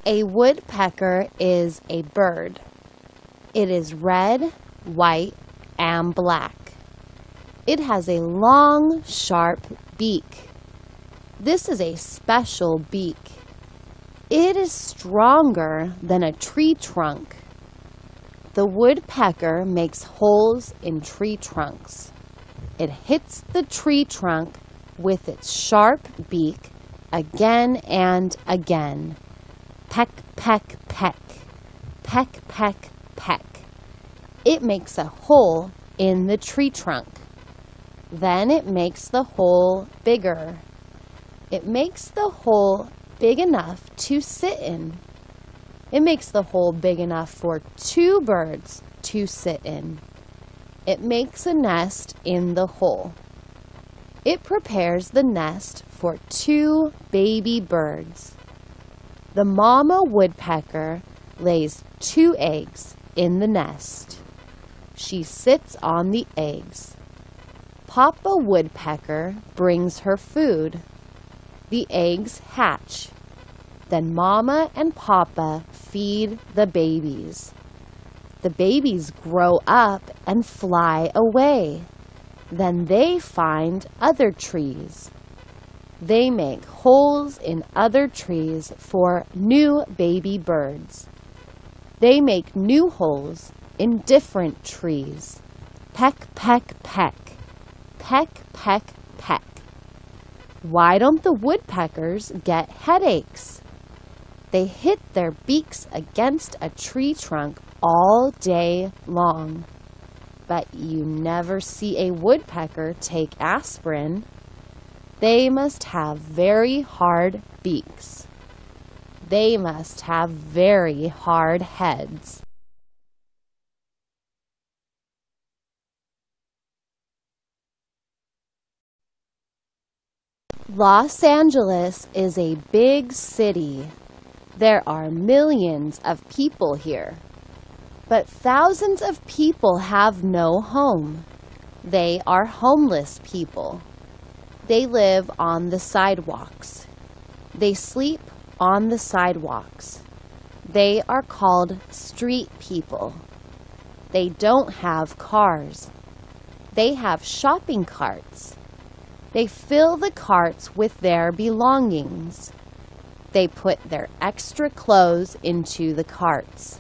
A woodpecker is a bird. It is red, white, and black. It has a long, sharp beak. This is a special beak. It is stronger than a tree trunk. The woodpecker makes holes in tree trunks. It hits the tree trunk with its sharp beak again and again. Peck, peck, peck. Peck, peck, peck. It makes a hole in the tree trunk. Then it makes the hole bigger. It makes the hole big enough to sit in. It makes the hole big enough for 2 birds to sit in. It makes a nest in the hole. It prepares the nest for 2 baby birds. The mama woodpecker lays 2 eggs in the nest. She sits on the eggs. Papa woodpecker brings her food. The eggs hatch. Then Mama and Papa feed the babies. The babies grow up and fly away. Then they find other trees. They make holes in other trees for new baby birds. They make new holes in different trees. Peck, peck, peck. Peck, peck, peck. Why don't the woodpeckers get headaches? They hit their beaks against a tree trunk all day long. But you never see a woodpecker take aspirin. They must have very hard beaks. They must have very hard heads. Los Angeles is a big city. There are millions of people here. But thousands of people have no home. They are homeless people. They live on the sidewalks. They sleep on the sidewalks. They are called street people. They don't have cars. They have shopping carts. They fill the carts with their belongings. They put their extra clothes into the carts.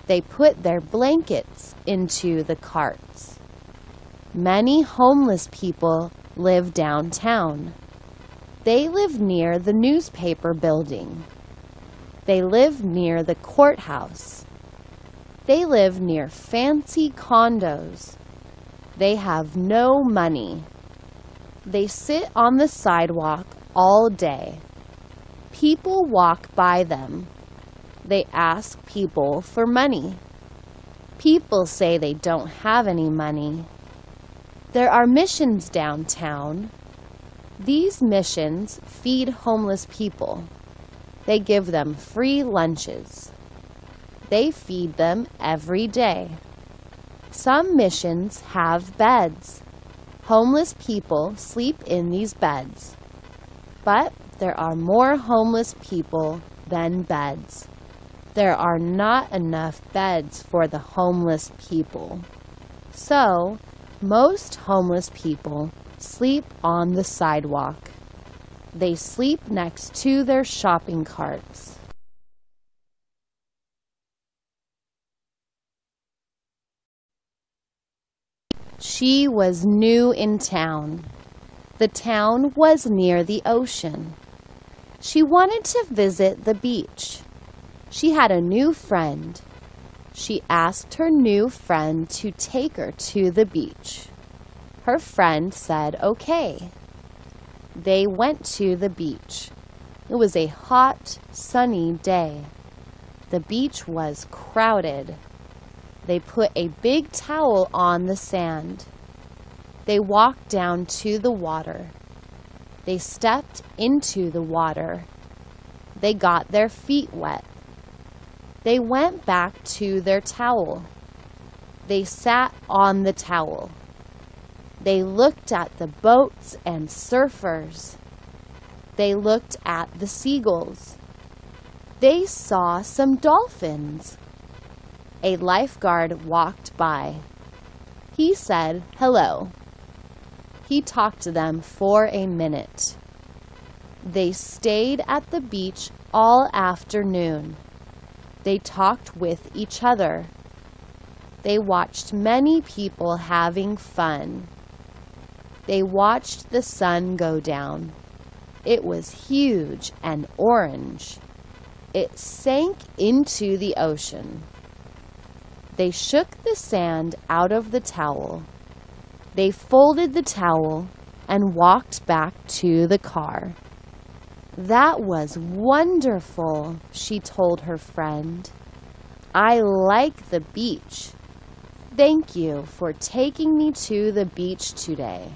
They put their blankets into the carts. Many homeless people live downtown. They live near the newspaper building. They live near the courthouse. They live near fancy condos. They have no money. They sit on the sidewalk all day. People walk by them. They ask people for money. People say they don't have any money. There are missions downtown. These missions feed homeless people. They give them free lunches. They feed them every day. Some missions have beds. Homeless people sleep in these beds. But there are more homeless people than beds. There are not enough beds for the homeless people. So, most homeless people sleep on the sidewalk. They sleep next to their shopping carts. She was new in town. The town was near the ocean. She wanted to visit the beach. She had a new friend. She asked her new friend to take her to the beach. Her friend said okay. They went to the beach. It was a hot, sunny day. The beach was crowded. They put a big towel on the sand. They walked down to the water. They stepped into the water. They got their feet wet. They went back to their towel. They sat on the towel. They looked at the boats and surfers. They looked at the seagulls. They saw some dolphins. A lifeguard walked by. He said hello. He talked to them for a minute. They stayed at the beach all afternoon. They talked with each other. They watched many people having fun. They watched the sun go down. It was huge and orange. It sank into the ocean. They shook the sand out of the towel. They folded the towel and walked back to the car. That was wonderful, she told her friend. I like the beach. Thank you for taking me to the beach today.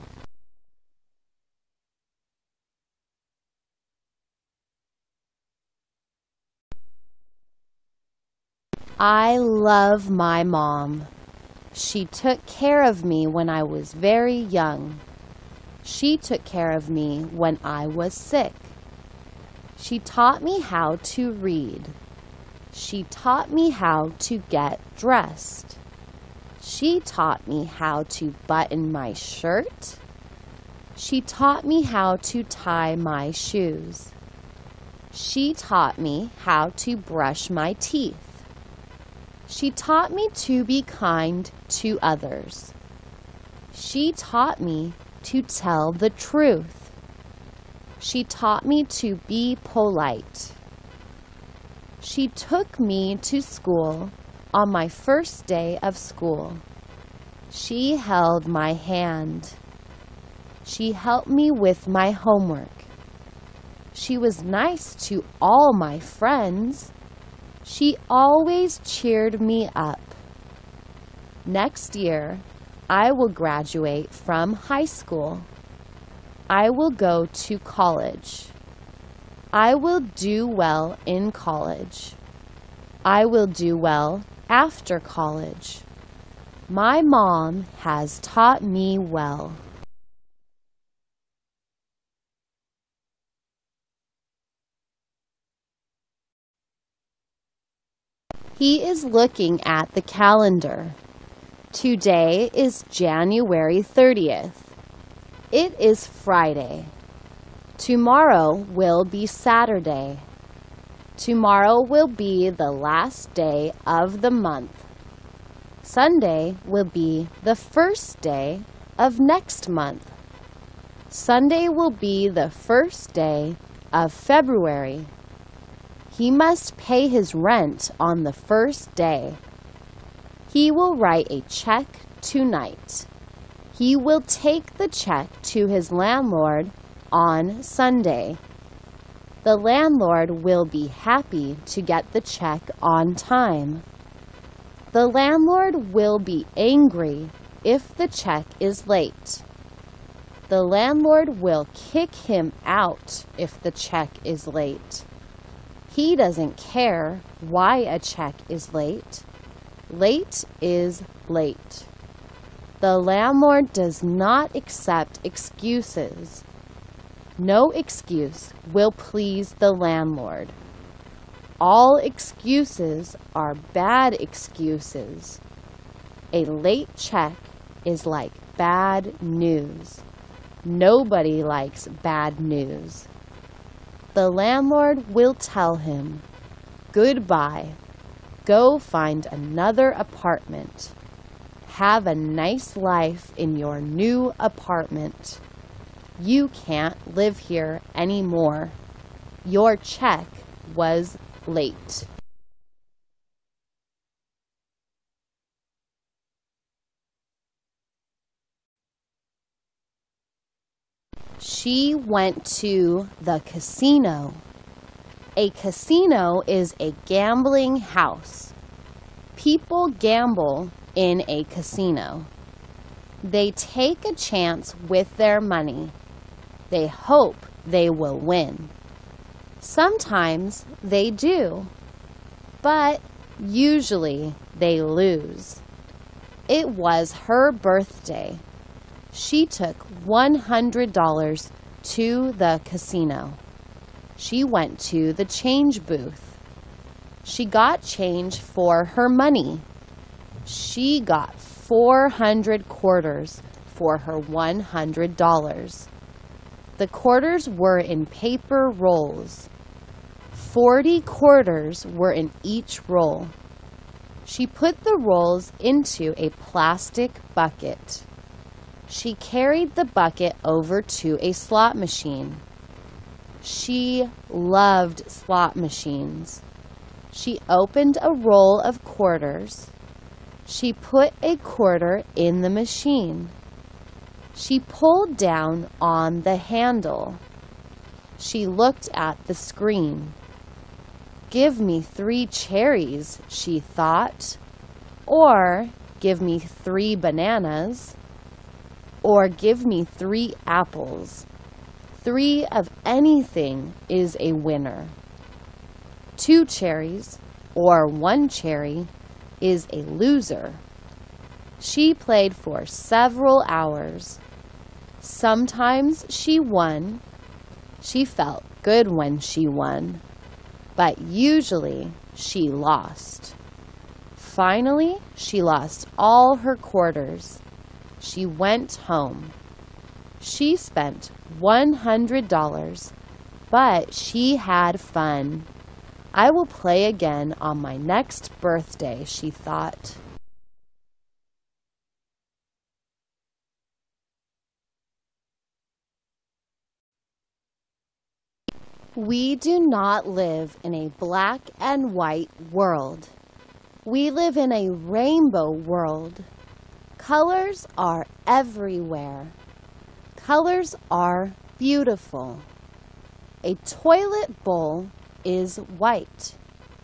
I love my mom. She took care of me when I was very young. She took care of me when I was sick. She taught me how to read. She taught me how to get dressed. She taught me how to button my shirt. She taught me how to tie my shoes. She taught me how to brush my teeth. She taught me to be kind to others. She taught me to tell the truth. She taught me to be polite. She took me to school on my first day of school. She held my hand. She helped me with my homework. She was nice to all my friends. She always cheered me up. Next year, I will graduate from high school. I will go to college. I will do well in college. I will do well after college. My mom has taught me well. He is looking at the calendar. Today is January 30th. It is Friday. Tomorrow will be Saturday. Tomorrow will be the last day of the month. Sunday will be the first day of next month. Sunday will be the first day of February. He must pay his rent on the first day. He will write a check tonight. He will take the check to his landlord on Sunday. The landlord will be happy to get the check on time. The landlord will be angry if the check is late. The landlord will kick him out if the check is late. He doesn't care why a check is late. Late is late. The landlord does not accept excuses. No excuse will please the landlord. All excuses are bad excuses. A late check is like bad news. Nobody likes bad news. The landlord will tell him, "Goodbye. Go find another apartment. Have a nice life in your new apartment. You can't live here anymore. Your check was late." She went to the casino. A casino is a gambling house. People gamble in a casino. They take a chance with their money. They hope they will win. Sometimes they do, but usually they lose. It was her birthday. She took $100 to the casino. She went to the change booth. She got change for her money. She got 400 quarters for her $100. The quarters were in paper rolls. 40 quarters were in each roll. She put the rolls into a plastic bucket. She carried the bucket over to a slot machine. She loved slot machines. She opened a roll of quarters. She put a quarter in the machine. She pulled down on the handle. She looked at the screen. Give me 3 cherries, she thought. Or give me 3 bananas. Or give me 3 apples. 3 of anything is a winner. 2 cherries or 1 cherry is a loser. She played for several hours. Sometimes she won. She felt good when she won. But usually she lost. Finally, she lost all her quarters. She went home. She spent $100, but she had fun. I will play again on my next birthday, she thought. We do not live in a black and white world. We live in a rainbow world. Colors are everywhere. Colors are beautiful. A toilet bowl is white.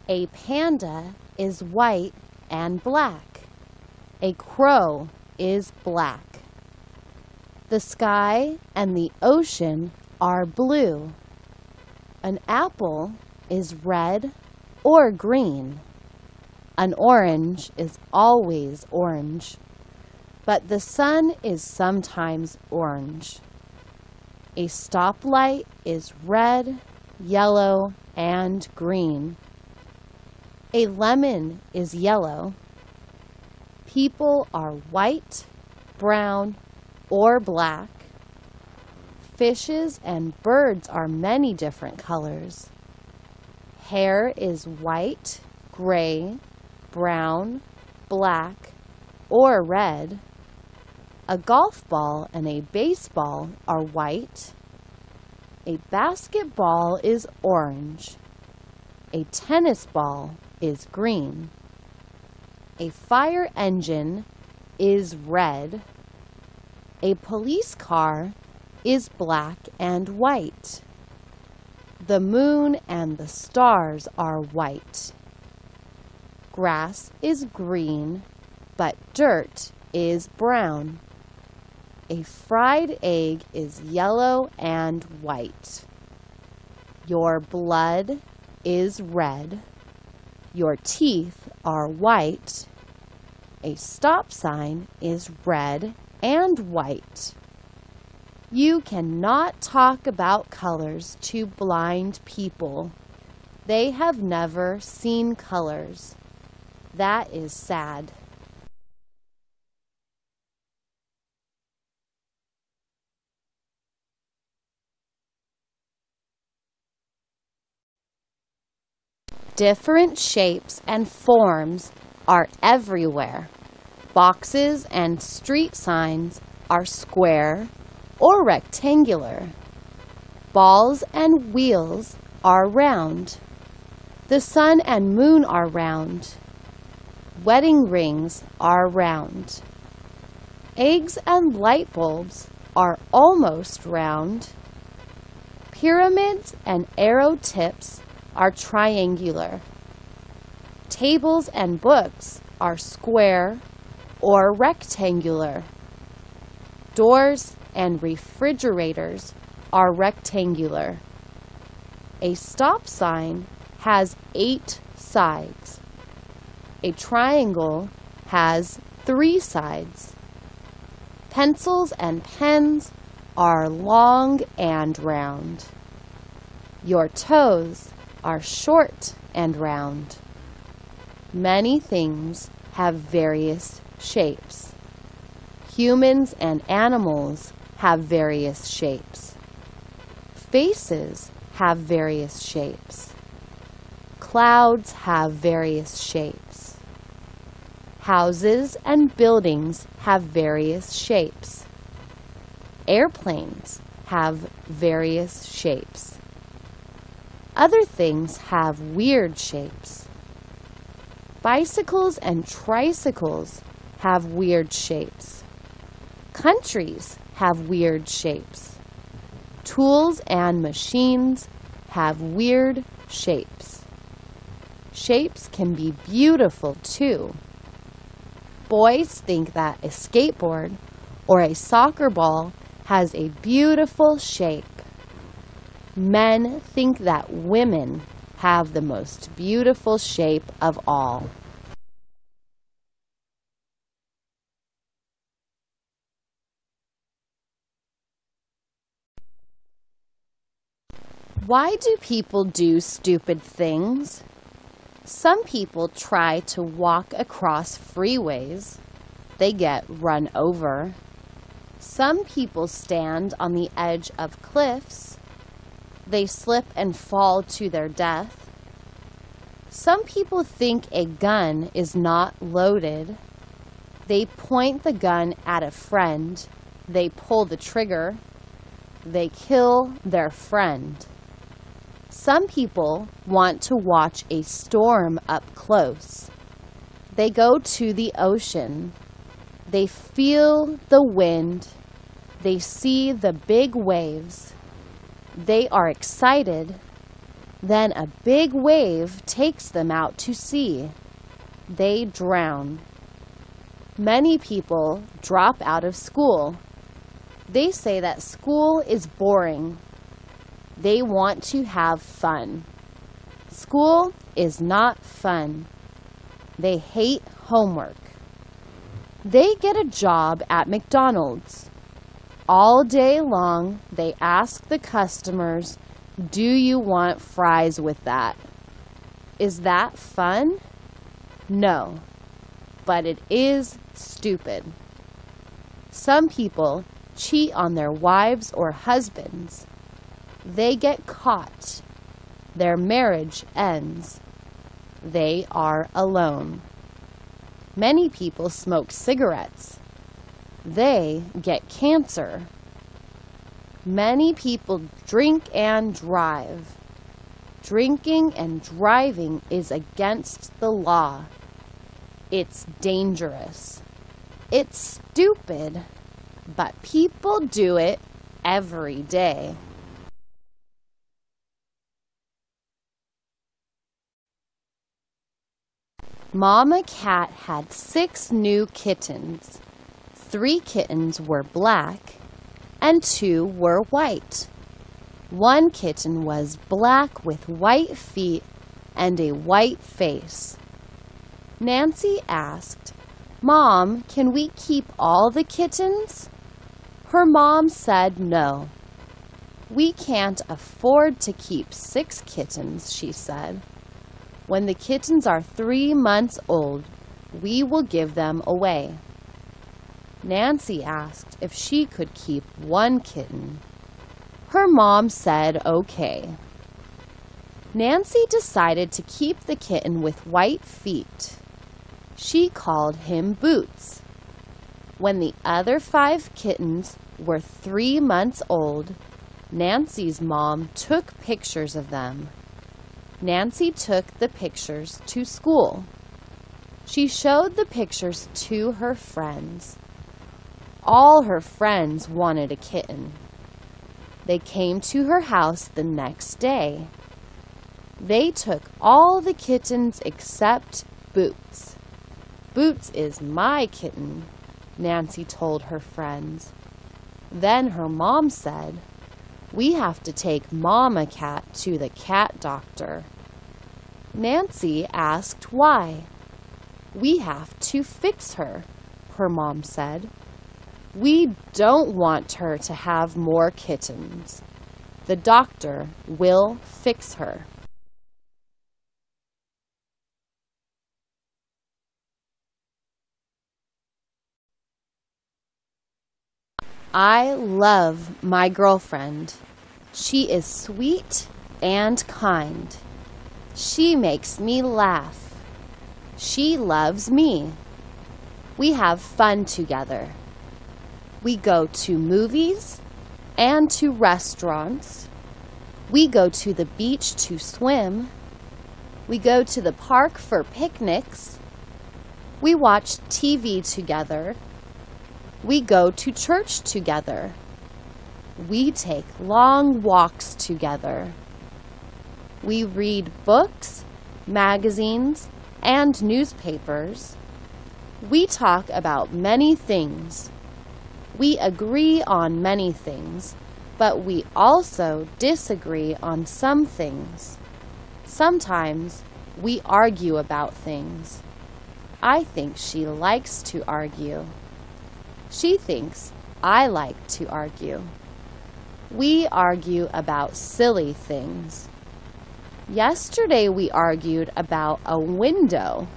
A panda is white and black. A crow is black. The sky and the ocean are blue. An apple is red or green. An orange is always orange, but the sun is sometimes orange. A stoplight is red, yellow, and green. A lemon is yellow. People are white, brown, or black. Fishes and birds are many different colors. Hair is white, gray, brown, black, or red. A golf ball and a baseball are white. A basketball is orange. A tennis ball is green. A fire engine is red. A police car is black and white. The moon and the stars are white. Grass is green, but dirt is brown. A fried egg is yellow and white. Your blood is red. Your teeth are white. A stop sign is red and white. You cannot talk about colors to blind people. They have never seen colors. That is sad. Different shapes and forms are everywhere. Boxes and street signs are square or rectangular. Balls and wheels are round. The sun and moon are round. Wedding rings are round. Eggs and light bulbs are almost round. Pyramids and arrow tips are triangular. Tables and books are square or rectangular. Doors and refrigerators are rectangular. A stop sign has 8 sides. A triangle has 3 sides. Pencils and pens are long and round. Your toes are short and round. Many things have various shapes. Humans and animals have various shapes. Faces have various shapes. Clouds have various shapes. Houses and buildings have various shapes. Airplanes have various shapes. Other things have weird shapes. Bicycles and tricycles have weird shapes. Countries have weird shapes. Tools and machines have weird shapes. Shapes can be beautiful too. Boys think that a skateboard or a soccer ball has a beautiful shape. Men think that women have the most beautiful shape of all. Why do people do stupid things? Some people try to walk across freeways. They get run over. Some people stand on the edge of cliffs. They slip and fall to their death. Some people think a gun is not loaded. They point the gun at a friend. They pull the trigger. They kill their friend. Some people want to watch a storm up close. They go to the ocean. They feel the wind. They see the big waves. They are excited. Then a big wave takes them out to sea. They drown. Many people drop out of school. They say that school is boring. They want to have fun. School is not fun. They hate homework. They get a job at McDonald's. All day long, they ask the customers, "Do you want fries with that?" Is that fun? No, but it is stupid. Some people cheat on their wives or husbands. They get caught. Their marriage ends. They are alone. Many people smoke cigarettes. They get cancer. Many people drink and drive. Drinking and driving is against the law. It's dangerous. It's stupid, but people do it every day. Mama Cat had 6 new kittens. 3 kittens were black and 2 were white. 1 kitten was black with white feet and a white face. Nancy asked, "Mom, can we keep all the kittens?" Her mom said no. "We can't afford to keep 6 kittens," she said. "When the kittens are 3 months old, we will give them away." Nancy asked if she could keep 1 kitten. Her mom said okay. Nancy decided to keep the kitten with white feet. She called him Boots. When the other 5 kittens were 3 months old, Nancy's mom took pictures of them. Nancy took the pictures to school. She showed the pictures to her friends. All her friends wanted a kitten. They came to her house the next day. They took all the kittens except Boots. "Boots is my kitten," Nancy told her friends. Then her mom said, "We have to take Mama Cat to the cat doctor." Nancy asked why. "We have to fix her," her mom said. "We don't want her to have more kittens. The doctor will fix her." I love my girlfriend. She is sweet and kind. She makes me laugh. She loves me. We have fun together. We go to movies and to restaurants. We go to the beach to swim. We go to the park for picnics. We watch TV together. We go to church together. We take long walks together. We read books, magazines, and newspapers. We talk about many things. We agree on many things, but we also disagree on some things. Sometimes we argue about things. I think she likes to argue. She thinks I like to argue. We argue about silly things. Yesterday we argued about a window.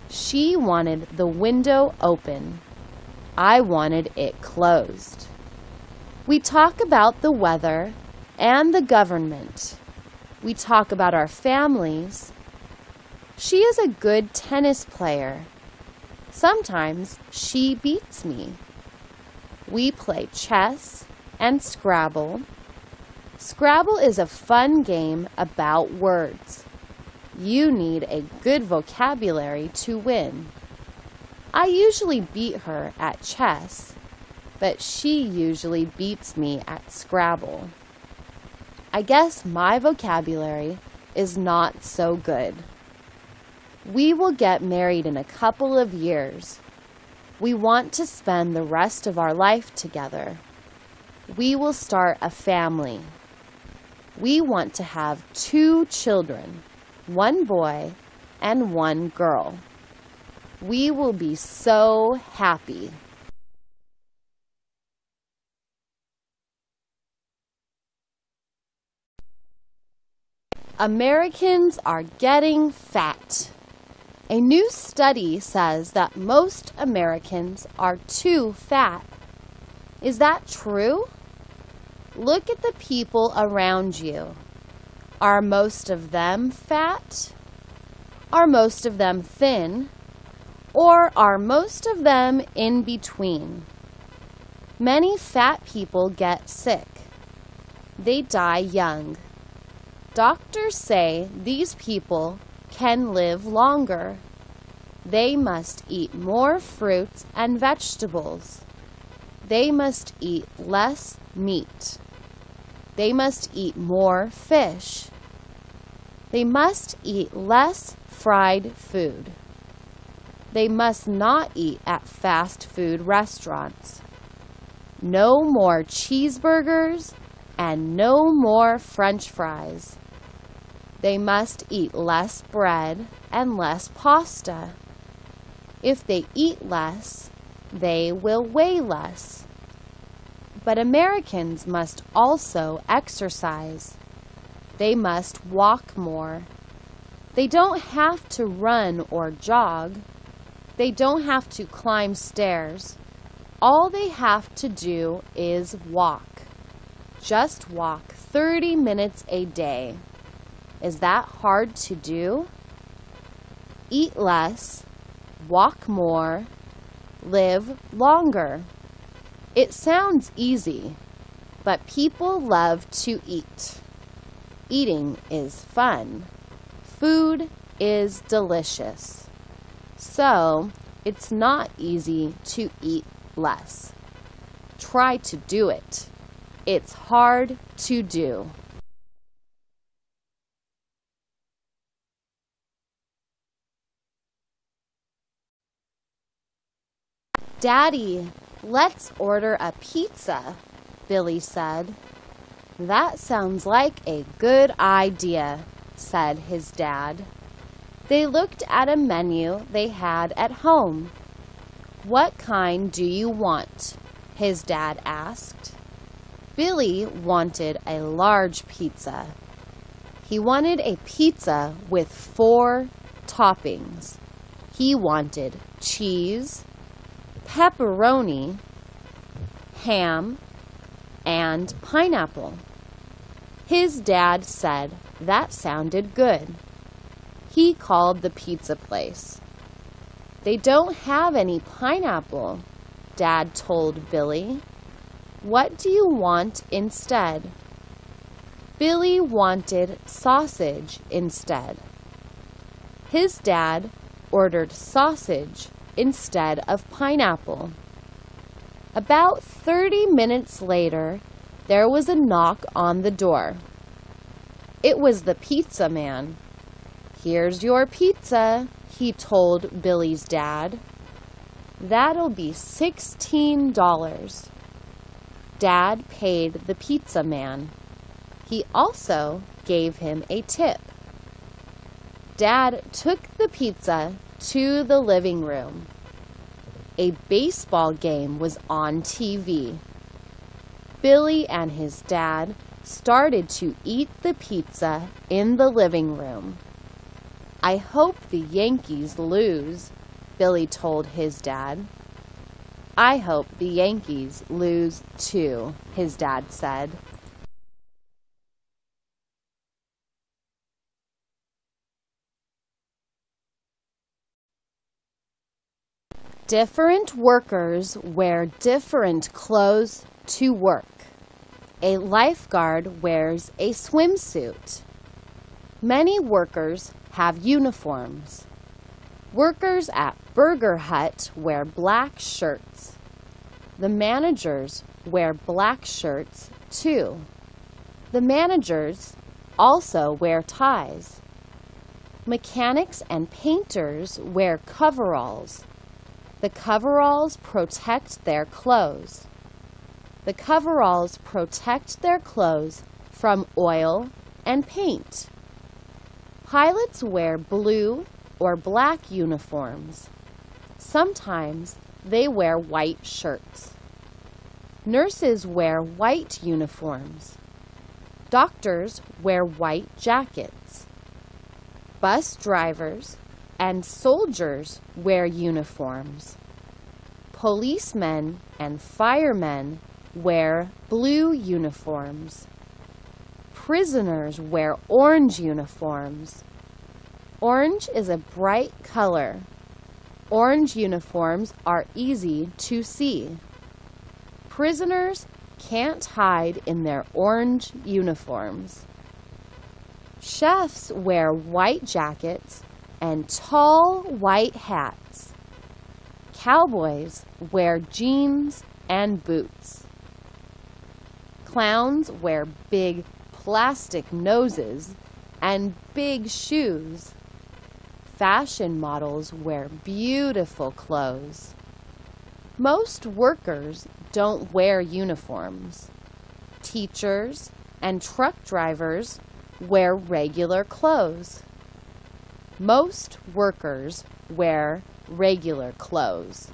She wanted the window open. I wanted it closed. We talk about the weather and the government. We talk about our families. She is a good tennis player. Sometimes she beats me. We play chess and Scrabble. Scrabble is a fun game about words. You need a good vocabulary to win. I usually beat her at chess, but she usually beats me at Scrabble. I guess my vocabulary is not so good. We will get married in a couple of years. We want to spend the rest of our life together. We will start a family. We want to have 2 children, 1 boy and 1 girl. We will be so happy. Americans are getting fat. A new study says that most Americans are too fat. Is that true? Look at the people around you. Are most of them fat? Are most of them thin? Or are most of them in between? Many fat people get sick. They die young. Doctors say these people can live longer. They must eat more fruits and vegetables. They must eat less meat. They must eat more fish. They must eat less fried food. They must not eat at fast food restaurants. No more cheeseburgers and no more French fries. They must eat less bread and less pasta. If they eat less, they will weigh less. But Americans must also exercise. They must walk more. They don't have to run or jog. They don't have to climb stairs. All they have to do is walk. Just walk 30 minutes a day. Is that hard to do? Eat less, walk more, live longer. It sounds easy, but people love to eat. Eating is fun. Food is delicious. So, it's not easy to eat less. Try to do it. It's hard to do. Daddy, let's order a pizza, Billy said. That sounds like a good idea, said his dad. They looked at a menu they had at home. What kind do you want? His dad asked. Billy wanted a large pizza. He wanted a pizza with 4 toppings. He wanted cheese, pepperoni, ham, and pineapple. His dad said that sounded good. He called the pizza place. "They don't have any pineapple," Dad told Billy. "What do you want instead?" Billy wanted sausage instead. His dad ordered sausage instead of pineapple. About 30 minutes later, there was a knock on the door. It was the pizza man. "Here's your pizza," he told Billy's dad. "That'll be $16. Dad paid the pizza man. He also gave him a tip. Dad took the pizza to the living room. A baseball game was on TV. Billy and his dad started to eat the pizza in the living room. "I hope the Yankees lose," Billy told his dad. "I hope the Yankees lose too," his dad said. Different workers wear different clothes to work. A lifeguard wears a swimsuit. Many workers have uniforms. Workers at Burger Hut wear black shirts. The managers wear black shirts too. The managers also wear ties. Mechanics and painters wear coveralls. The coveralls protect their clothes. The coveralls protect their clothes from oil and paint. Pilots wear blue or black uniforms. Sometimes they wear white shirts. Nurses wear white uniforms. Doctors wear white jackets. Bus drivers and soldiers wear uniforms. Policemen and firemen wear blue uniforms. Prisoners wear orange uniforms. Orange is a bright color. Orange uniforms are easy to see. Prisoners can't hide in their orange uniforms. Chefs wear white jackets and tall white hats. Cowboys wear jeans and boots. Clowns wear big plastic noses and big shoes. Fashion models wear beautiful clothes. Most workers don't wear uniforms. Teachers and truck drivers wear regular clothes. Most workers wear regular clothes.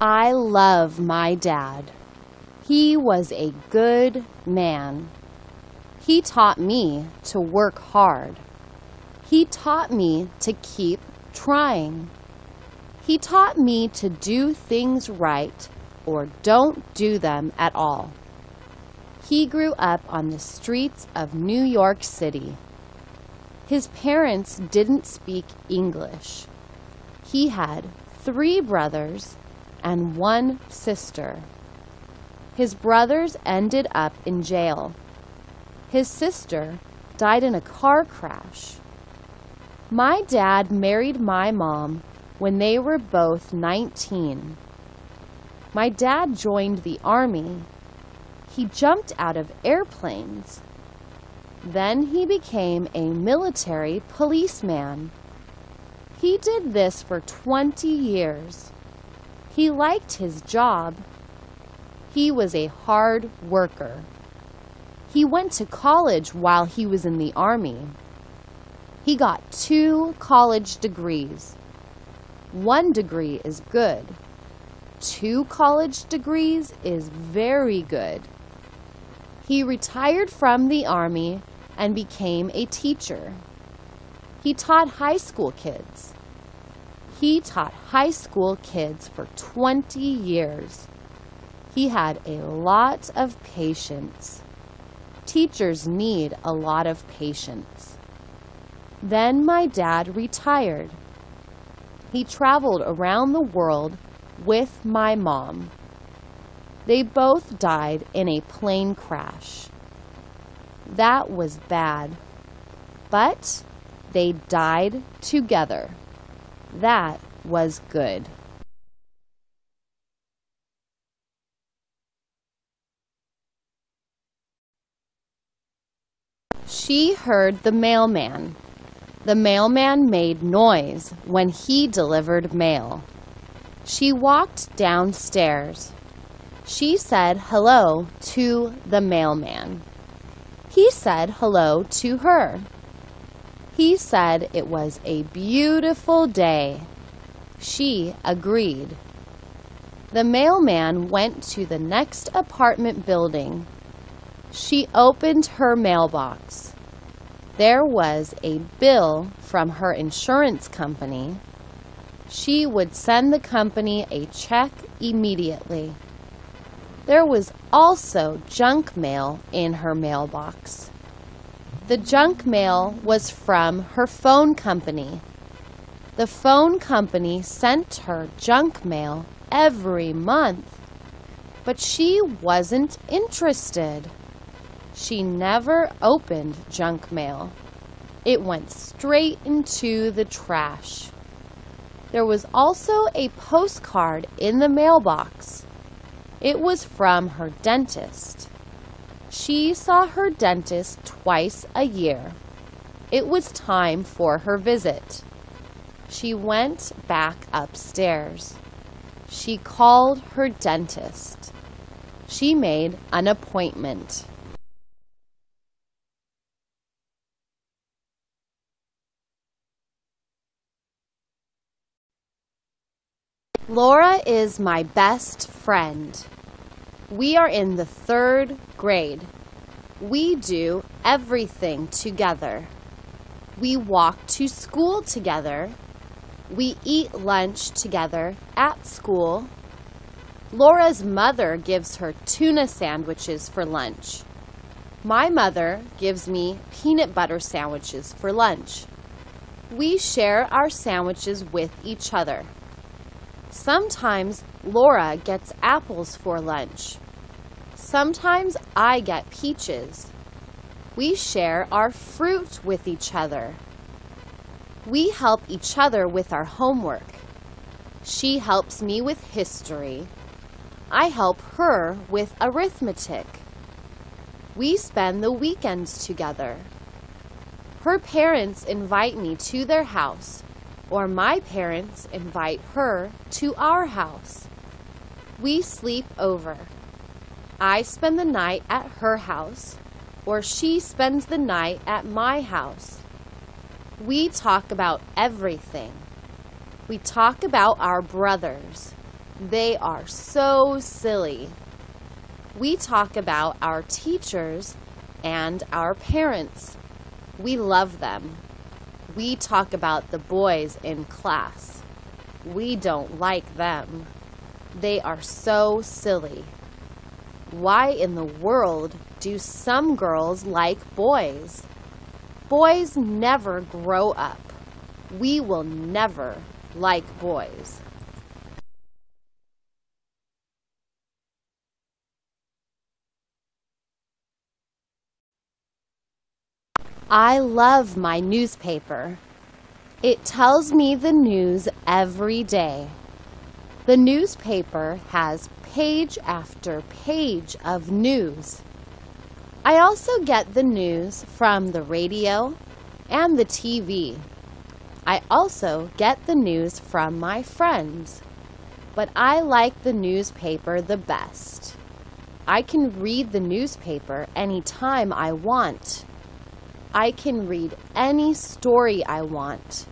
I love my dad. He was a good man. He taught me to work hard. He taught me to keep trying. He taught me to do things right or don't do them at all. He grew up on the streets of New York City. His parents didn't speak English. He had 3 brothers and 1 sister. His brothers ended up in jail. His sister died in a car crash. My dad married my mom when they were both 19. My dad joined the army. He jumped out of airplanes. Then he became a military policeman. He did this for 20 years. He liked his job. He was a hard worker. He went to college while he was in the army. He got 2 college degrees. 1 degree is good. 2 college degrees is very good. He retired from the army and became a teacher. He taught high school kids. He taught high school kids for 20 years. He had a lot of patience. Teachers need a lot of patience. Then my dad retired. He traveled around the world with my mom. They both died in a plane crash. That was bad, but they died together. That was good. She heard the mailman. The mailman made noise when he delivered mail. She walked downstairs. She said hello to the mailman. He said hello to her. He said it was a beautiful day. She agreed. The mailman went to the next apartment building. She opened her mailbox. There was a bill from her insurance company. She would send the company a check immediately. There was also junk mail in her mailbox. The junk mail was from her phone company. The phone company sent her junk mail every month, but she wasn't interested. She never opened junk mail. It went straight into the trash. There was also a postcard in the mailbox. It was from her dentist. She saw her dentist twice a year. It was time for her visit. She went back upstairs. She called her dentist. She made an appointment. Laura is my best friend. We are in the 3rd grade. We do everything together. We walk to school together. We eat lunch together at school. Laura's mother gives her tuna sandwiches for lunch. My mother gives me peanut butter sandwiches for lunch. We share our sandwiches with each other. Sometimes Laura gets apples for lunch. Sometimes I get peaches. We share our fruit with each other. We help each other with our homework. She helps me with history. I help her with arithmetic. We spend the weekends together. Her parents invite me to their house, or my parents invite her to our house. We sleep over. I spend the night at her house, or she spends the night at my house. We talk about everything. We talk about our brothers. They are so silly. We talk about our teachers and our parents. We love them. We talk about the boys in class. We don't like them. They are so silly. Why in the world do some girls like boys? Boys never grow up. We will never like boys. I love my newspaper. It tells me the news every day. The newspaper has page after page of news. I also get the news from the radio and the TV. I also get the news from my friends, but I like the newspaper the best. I can read the newspaper anytime I want. I can read any story I want.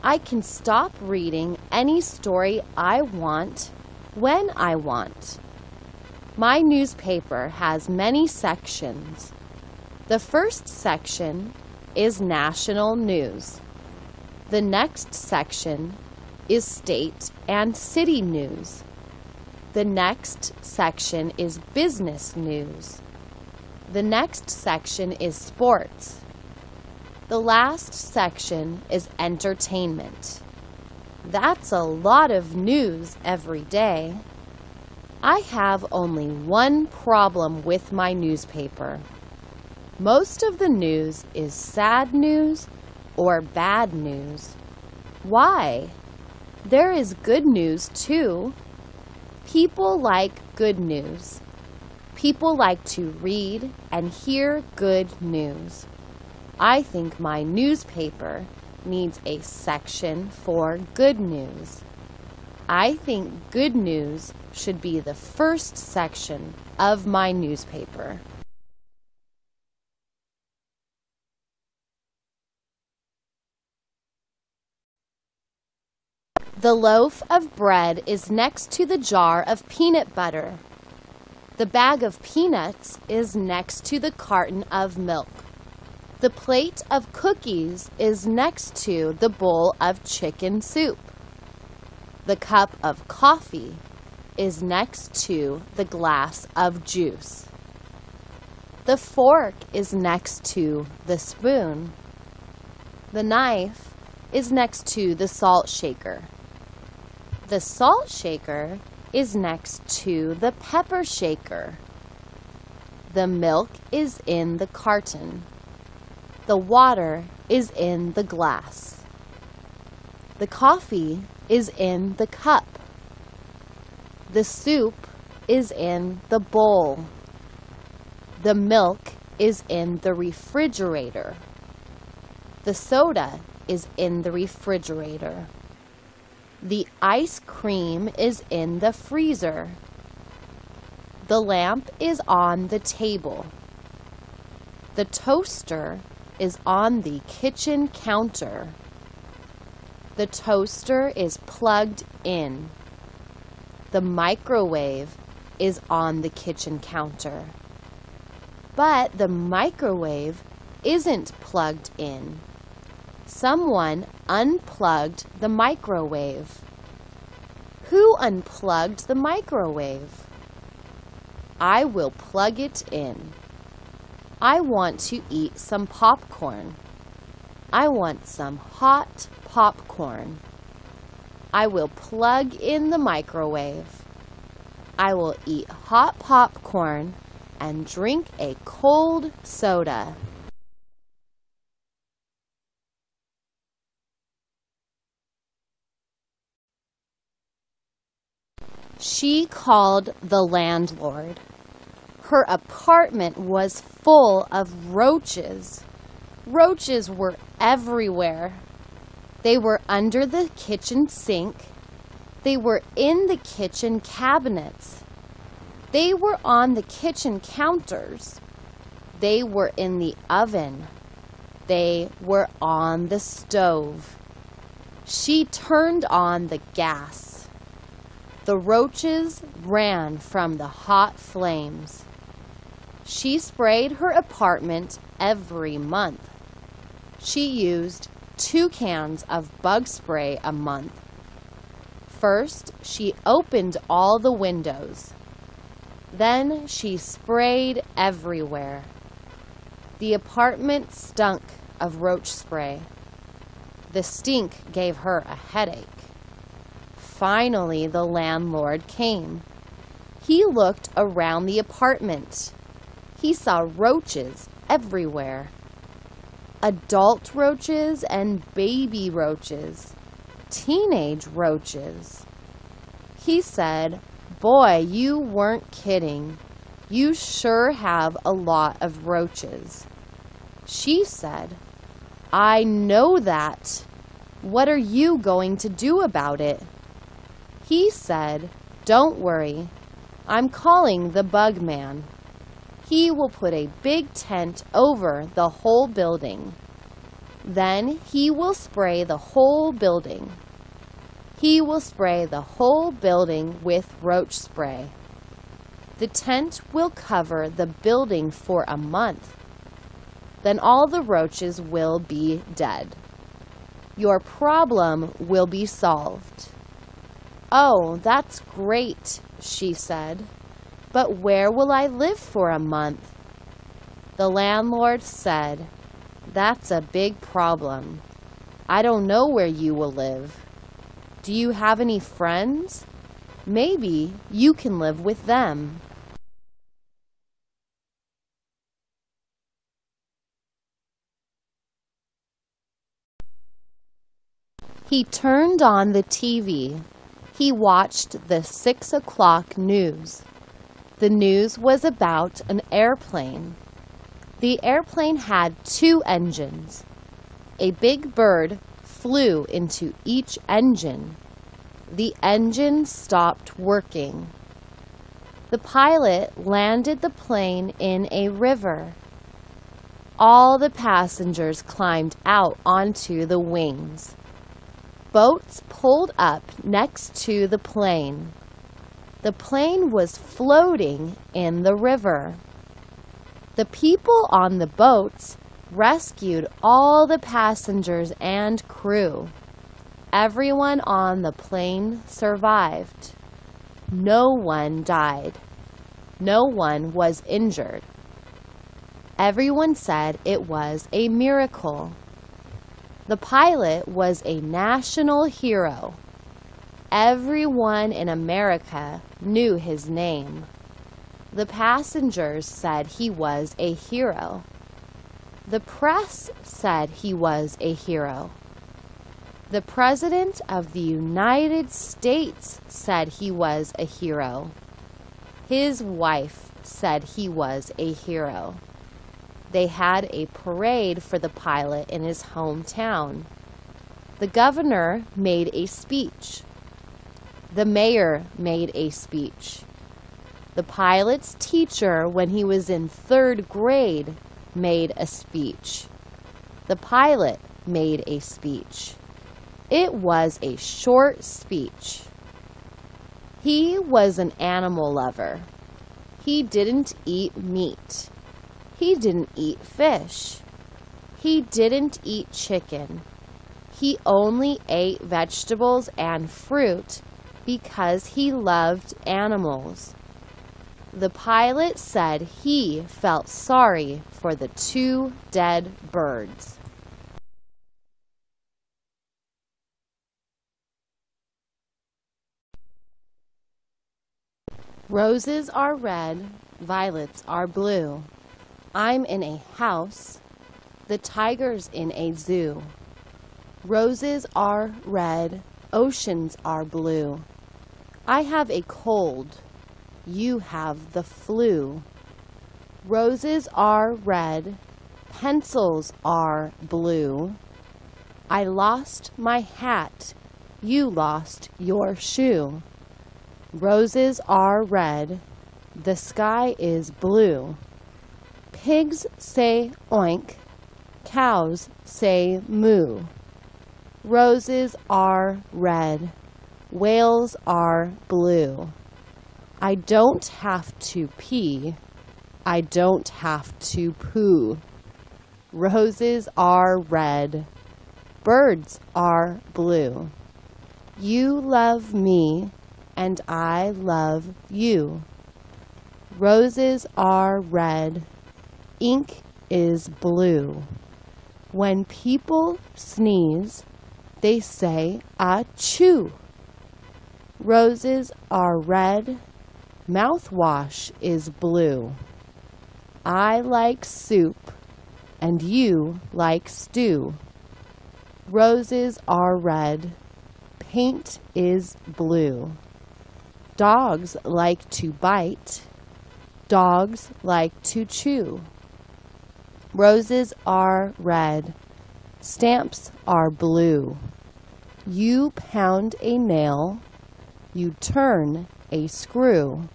I can stop reading any story I want when I want. My newspaper has many sections. The first section is national news. The next section is state and city news. The next section is business news. The next section is sports. The last section is entertainment. That's a lot of news every day. I have only one problem with my newspaper. Most of the news is sad news or bad news. Why? There is good news too. People like good news. People like to read and hear good news. I think my newspaper needs a section for good news. I think good news should be the first section of my newspaper. The loaf of bread is next to the jar of peanut butter. The bag of peanuts is next to the carton of milk. The plate of cookies is next to the bowl of chicken soup. The cup of coffee is next to the glass of juice. The fork is next to the spoon. The knife is next to the salt shaker. The salt shaker is next to the pepper shaker. The milk is in the carton. The water is in the glass. The coffee is in the cup. The soup is in the bowl. The milk is in the refrigerator. The soda is in the refrigerator. The ice cream is in the freezer. The lamp is on the table. The toaster is on the kitchen counter. The toaster is plugged in. The microwave is on the kitchen counter. But the microwave isn't plugged in. Someone unplugged the microwave. Who unplugged the microwave? I will plug it in. I want to eat some popcorn. I want some hot popcorn. I will plug in the microwave. I will eat hot popcorn and drink a cold soda. She called the landlord. Her apartment was full of roaches. Roaches were everywhere. They were under the kitchen sink. They were in the kitchen cabinets. They were on the kitchen counters. They were in the oven. They were on the stove. She turned on the gas. The roaches ran from the hot flames. She sprayed her apartment every month. She used 2 cans of bug spray a month. First, she opened all the windows. Then she sprayed everywhere. The apartment stunk of roach spray. The stink gave her a headache. Finally, the landlord came. He looked around the apartment. He saw roaches everywhere. Adult roaches and baby roaches. Teenage roaches. He said, "Boy, you weren't kidding. You sure have a lot of roaches." She said, "I know that. What are you going to do about it?" He said, "Don't worry. I'm calling the bug man. He will put a big tent over the whole building. Then he will spray the whole building. He will spray the whole building with roach spray. The tent will cover the building for a month. Then all the roaches will be dead." Your problem will be solved." "Oh, that's great," she said. "But where will I live for a month?" The landlord said, "That's a big problem. I don't know where you will live. Do you have any friends? Maybe you can live with them." He turned on the TV. He watched the 6 o'clock news. The news was about an airplane. The airplane had 2 engines. A big bird flew into each engine. The engine stopped working. The pilot landed the plane in a river. All the passengers climbed out onto the wings. Boats pulled up next to the plane. The plane was floating in the river. The people on the boats rescued all the passengers and crew. Everyone on the plane survived. No one died. No one was injured. Everyone said it was a miracle. The pilot was a national hero. Everyone in America knew his name. The passengers said he was a hero. The press said he was a hero. The President of the United States said he was a hero. His wife said he was a hero. They had a parade for the pilot in his hometown. The governor made a speech. The mayor made a speech. The pilot's teacher, when he was in 3rd grade, made a speech. The pilot made a speech. It was a short speech. He was an animal lover. He didn't eat meat. He didn't eat fish. He didn't eat chicken. He only ate vegetables and fruit because he loved animals. The pilot said he felt sorry for the 2 dead birds. Roses are red, violets are blue. I'm in a house, the tiger's in a zoo. Roses are red, oceans are blue. I have a cold, you have the flu. Roses are red, pencils are blue. I lost my hat, you lost your shoe. Roses are red, the sky is blue. Pigs say oink, cows say moo. Roses are red, whales are blue. I don't have to pee, I don't have to poo. Roses are red, birds are blue. You love me, and I love you. Roses are red, ink is blue. When people sneeze, they say achoo. Roses are red, mouthwash is blue. I like soup, and you like stew. Roses are red, paint is blue. Dogs like to bite, dogs like to chew. Roses are red, stamps are blue. You pound a nail, you turn a screw.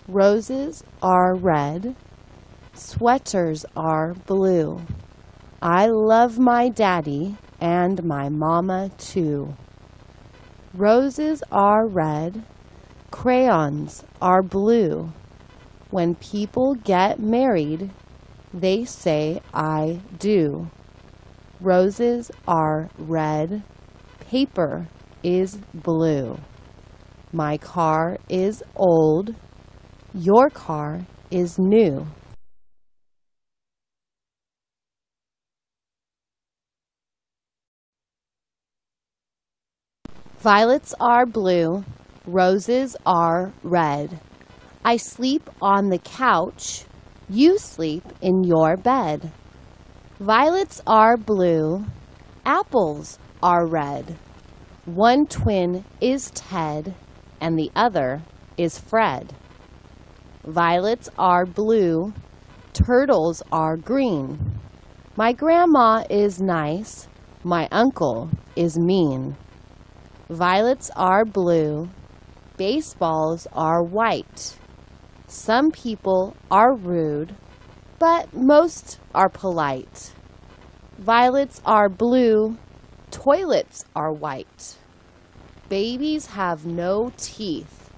Roses are red, sweaters are blue. I love my daddy and my mama too. Roses are red, crayons are blue. When people get married, they say I do. Roses are red. Paper is blue. My car is old. Your car is new. Violets are blue. Roses are red. I sleep on the couch. You sleep in your bed. Violets are blue. Apples are red. One twin is Ted, and the other is Fred. Violets are blue. Turtles are green. My grandma is nice. My uncle is mean. Violets are blue. Baseballs are white. Some people are rude, but most are polite. Violets are blue. Toilets are white. Babies have no teeth,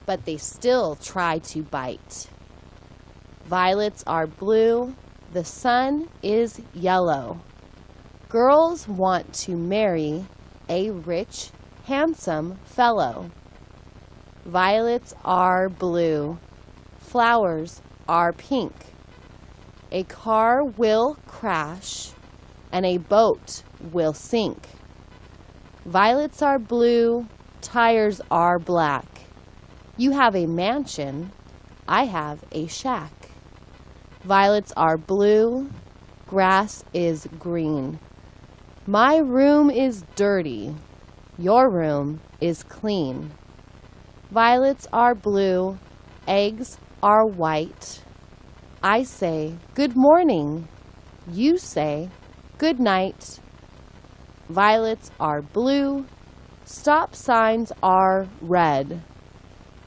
but they still try to bite. Violets are blue. The sun is yellow. Girls want to marry a rich, handsome fellow. Violets are blue. Flowers are pink. A car will crash and a boat will sink. Violets are blue. Tires are black. You have a mansion. I have a shack. Violets are blue. Grass is green. My room is dirty. Your room is clean. Violets are blue. Eggs are white. I say good morning. You say good night. Violets are blue. Stop signs are red.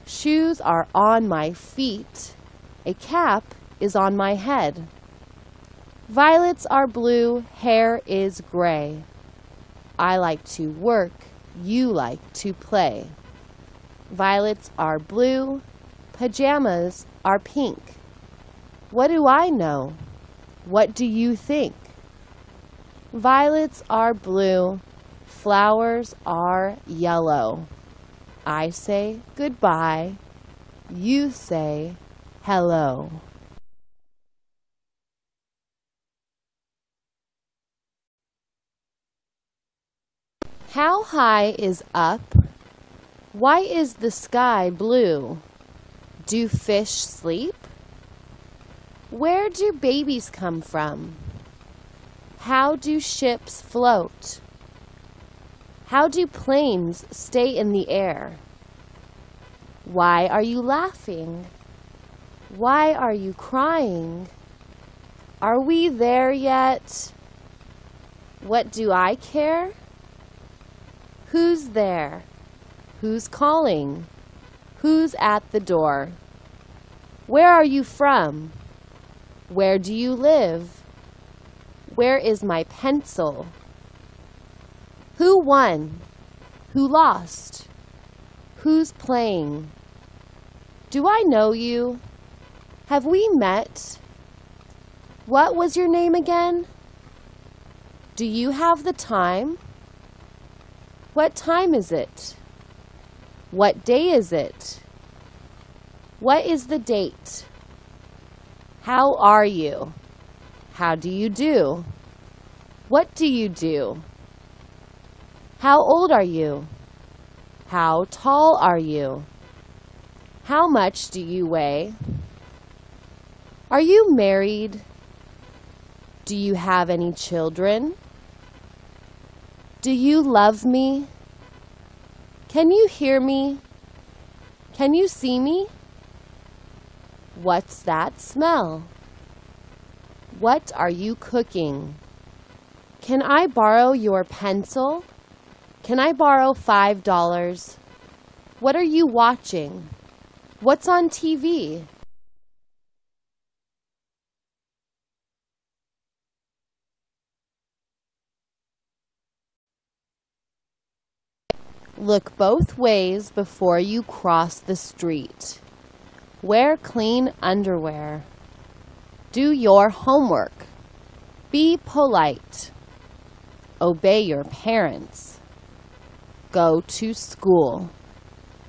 Shoes are on my feet. A cap is on my head. Violets are blue. Hair is gray. I like to work. You like to play. Violets are blue. Pajamas are pink. What do I know? What do you think? Violets are blue. Flowers are yellow. I say goodbye. You say hello. How high is up? Why is the sky blue? Do fish sleep? Where do babies come from? How do ships float? How do planes stay in the air? Why are you laughing? Why are you crying? Are we there yet? What do I care? Who's there? Who's calling? Who's at the door? Where are you from? Where do you live? Where is my pencil? Who won? Who lost? Who's playing? Do I know you? Have we met? What was your name again? Do you have the time? What time is it? What day is it? What is the date? How are you? How do you do? What do you do? How old are you? How tall are you? How much do you weigh? Are you married? Do you have any children? Do you love me? Can you hear me? Can you see me? What's that smell? What are you cooking? Can I borrow your pencil? Can I borrow $5? What are you watching? What's on TV? Look both ways before you cross the street. Wear clean underwear. Do your homework. Be polite. Obey your parents. Go to school.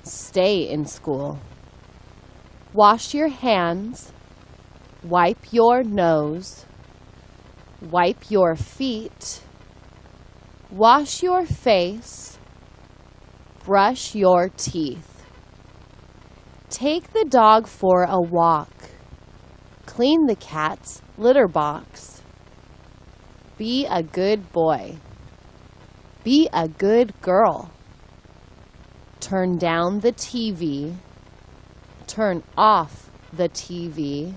Stay in school. Wash your hands. Wipe your nose. Wipe your feet. Wash your face. Brush your teeth. Take the dog for a walk. Clean the cat's litter box. Be a good boy. Be a good girl. Turn down the TV. Turn off the TV.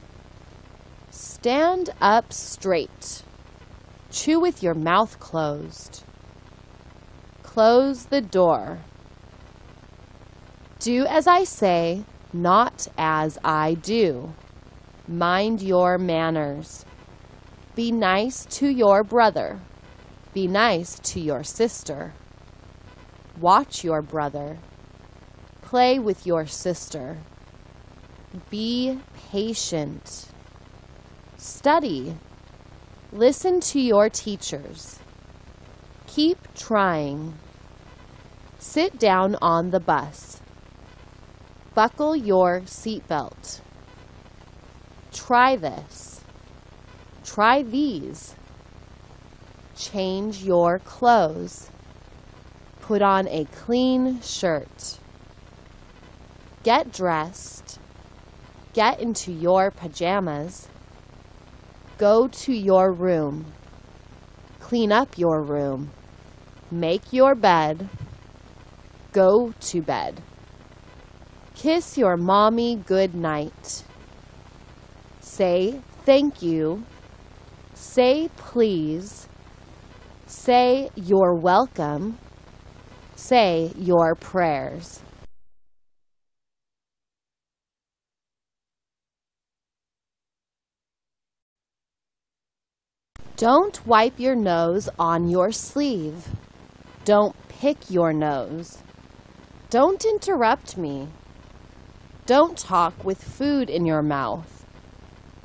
Stand up straight. Chew with your mouth closed. Close the door. Do as I say, not as I do. Mind your manners. Be nice to your brother. Be nice to your sister. Watch your brother. Play with your sister. Be patient. Study. Listen to your teachers. Keep trying. Sit down on the bus. Buckle your seatbelt. Try this. Try these. Change your clothes. Put on a clean shirt. Get dressed. Get into your pajamas. Go to your room. Clean up your room. Make your bed. Go to bed. Kiss your mommy good night. Say thank you. Say please. Say you're welcome. Say your prayers. Don't wipe your nose on your sleeve. Don't pick your nose. Don't interrupt me. Don't talk with food in your mouth.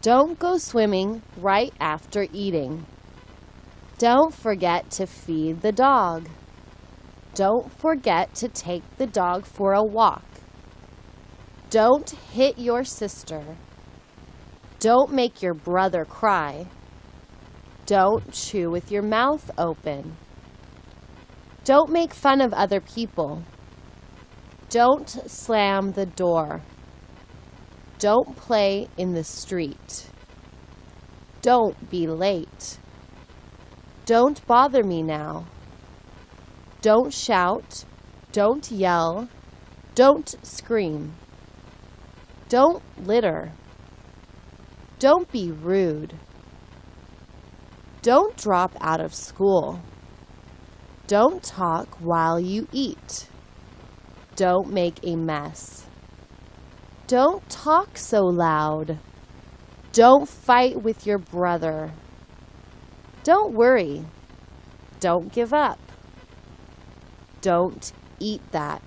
Don't go swimming right after eating. Don't forget to feed the dog. Don't forget to take the dog for a walk. Don't hit your sister. Don't make your brother cry. Don't chew with your mouth open. Don't make fun of other people. Don't slam the door. Don't play in the street. Don't be late. Don't bother me now. Don't shout. Don't yell. Don't scream. Don't litter. Don't be rude. Don't drop out of school. Don't talk while you eat. Don't make a mess. Don't talk so loud. Don't fight with your brother. Don't worry. Don't give up. Don't eat that.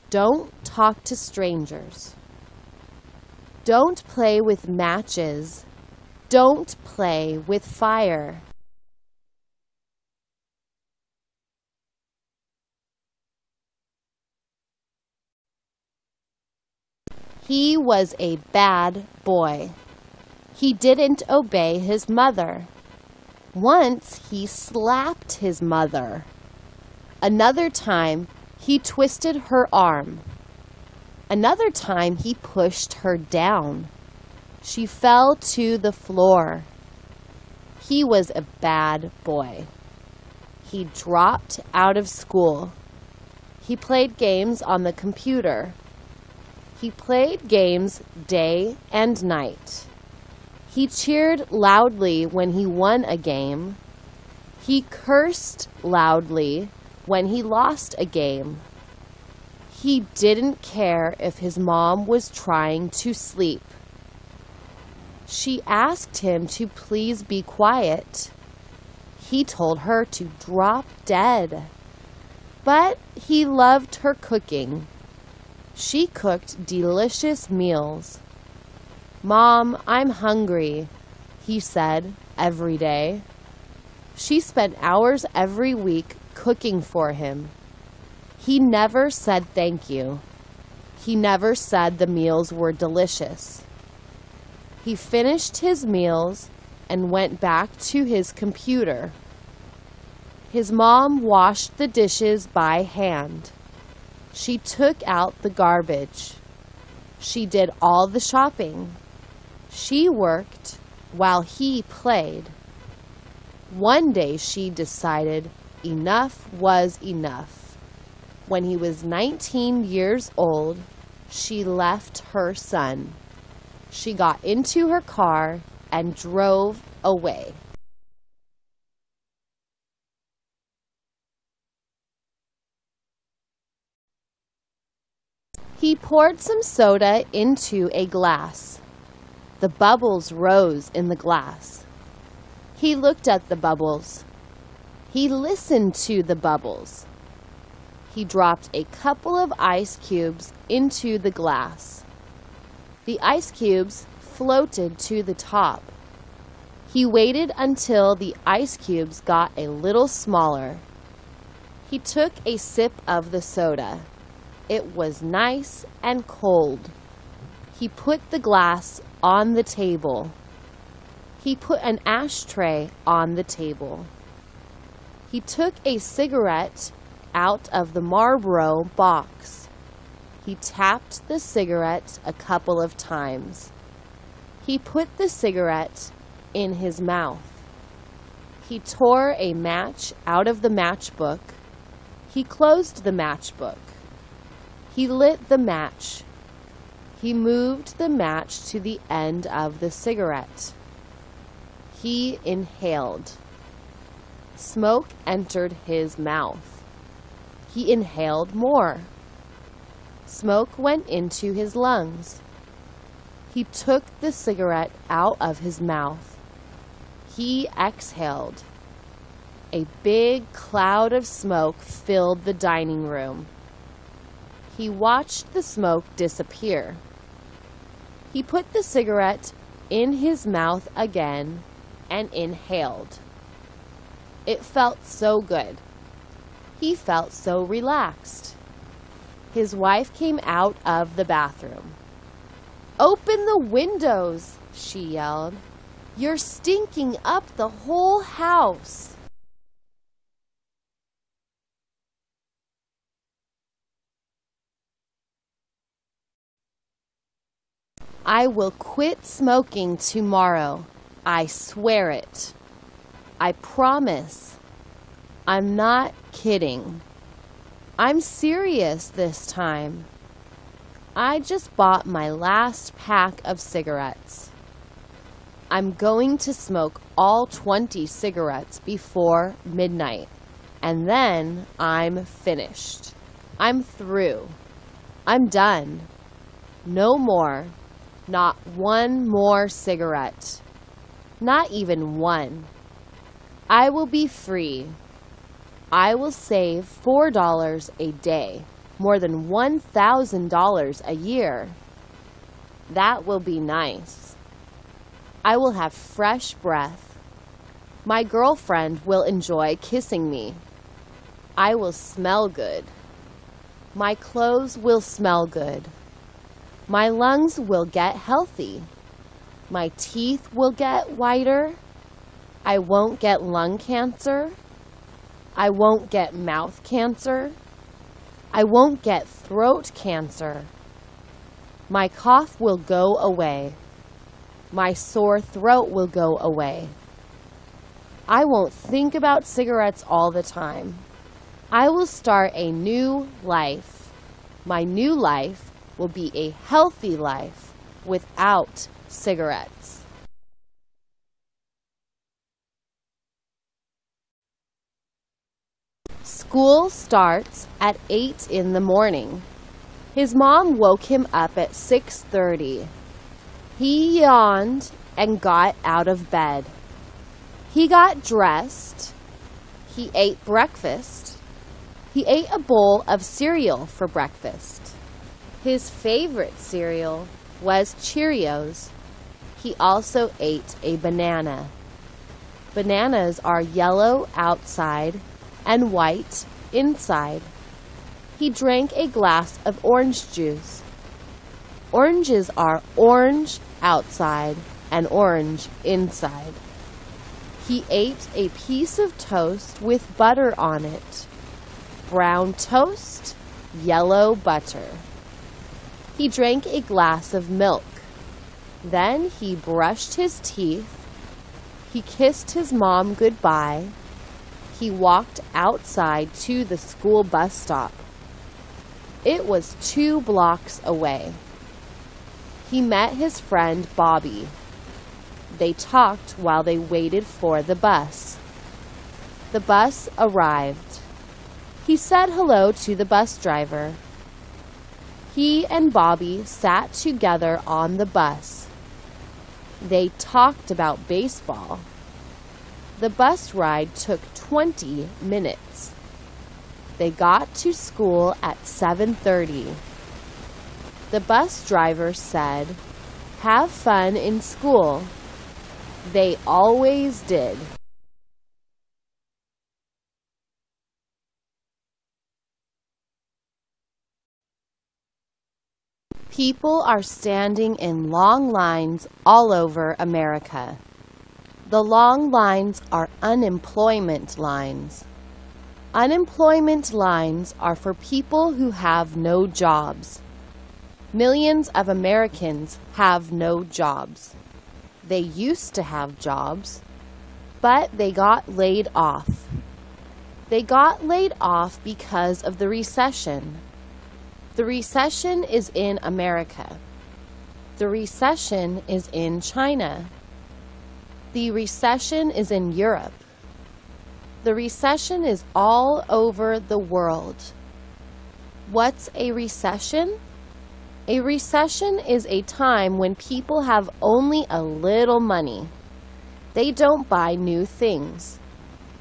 Don't talk to strangers. Don't play with matches. Don't play with fire. He was a bad boy. He didn't obey his mother. Once he slapped his mother. Another time he twisted her arm. Another time he pushed her down. She fell to the floor. He was a bad boy. He dropped out of school. He played games on the computer. He played games day and night. He cheered loudly when he won a game. He cursed loudly when he lost a game. He didn't care if his mom was trying to sleep. She asked him to please be quiet. He told her to drop dead. But he loved her cooking. She cooked delicious meals. "Mom, I'm hungry," he said every day. She spent hours every week cooking for him. He never said thank you. He never said the meals were delicious. He finished his meals and went back to his computer. His mom washed the dishes by hand. She took out the garbage. She did all the shopping. She worked while he played. One day she decided enough was enough. When he was 19 years old, she left her son. She got into her car and drove away. He poured some soda into a glass. The bubbles rose in the glass. He looked at the bubbles. He listened to the bubbles. He dropped a couple of ice cubes into the glass. The ice cubes floated to the top. He waited until the ice cubes got a little smaller. He took a sip of the soda. It was nice and cold. He put the glass on the table. He put an ashtray on the table. He took a cigarette out of the Marlboro box. He tapped the cigarette a couple of times. He put the cigarette in his mouth. He tore a match out of the matchbook. He closed the matchbook. He lit the match. He moved the match to the end of the cigarette. He inhaled. Smoke entered his mouth. He inhaled more. Smoke went into his lungs. He took the cigarette out of his mouth. He exhaled. A big cloud of smoke filled the dining room. He watched the smoke disappear. He put the cigarette in his mouth again and inhaled. It felt so good. He felt so relaxed. His wife came out of the bathroom. "Open the windows," she yelled. "You're stinking up the whole house." "I will quit smoking tomorrow. I swear it. I promise. I'm not kidding. I'm serious this time. I just bought my last pack of cigarettes. I'm going to smoke all 20 cigarettes before midnight, and then I'm finished. I'm through. I'm done. No more. Not one more cigarette. Not even one. I will be free. I will save $4 a day, more than $1,000 a year. That will be nice. I will have fresh breath. My girlfriend will enjoy kissing me. I will smell good. My clothes will smell good. My lungs will get healthy. My teeth will get whiter. I won't get lung cancer. I won't get mouth cancer. I won't get throat cancer. My cough will go away. My sore throat will go away. I won't think about cigarettes all the time. I will start a new life. My new life will be a healthy life without cigarettes. School starts at 8 in the morning. His mom woke him up at 6:30. He yawned and got out of bed. He got dressed. He ate breakfast. He ate a bowl of cereal for breakfast. His favorite cereal was Cheerios. He also ate a banana. Bananas are yellow outside and white inside. He drank a glass of orange juice. Oranges are orange outside and orange inside. He ate a piece of toast with butter on it. Brown toast, yellow butter. He drank a glass of milk. Then he brushed his teeth. He kissed his mom goodbye. He walked outside to the school bus stop. It was 2 blocks away. He met his friend Bobby. They talked while they waited for the bus. The bus arrived. He said hello to the bus driver. He and Bobby sat together on the bus. They talked about baseball. The bus ride took 20 minutes. They got to school at 7:30. The bus driver said, "Have fun in school." They always did. People are standing in long lines all over America. The long lines are unemployment lines. Unemployment lines are for people who have no jobs. Millions of Americans have no jobs. They used to have jobs, but they got laid off. They got laid off because of the recession. The recession is in America. The recession is in China. The recession is in Europe. The recession is all over the world. What's a recession? A recession is a time when people have only a little money. They don't buy new things.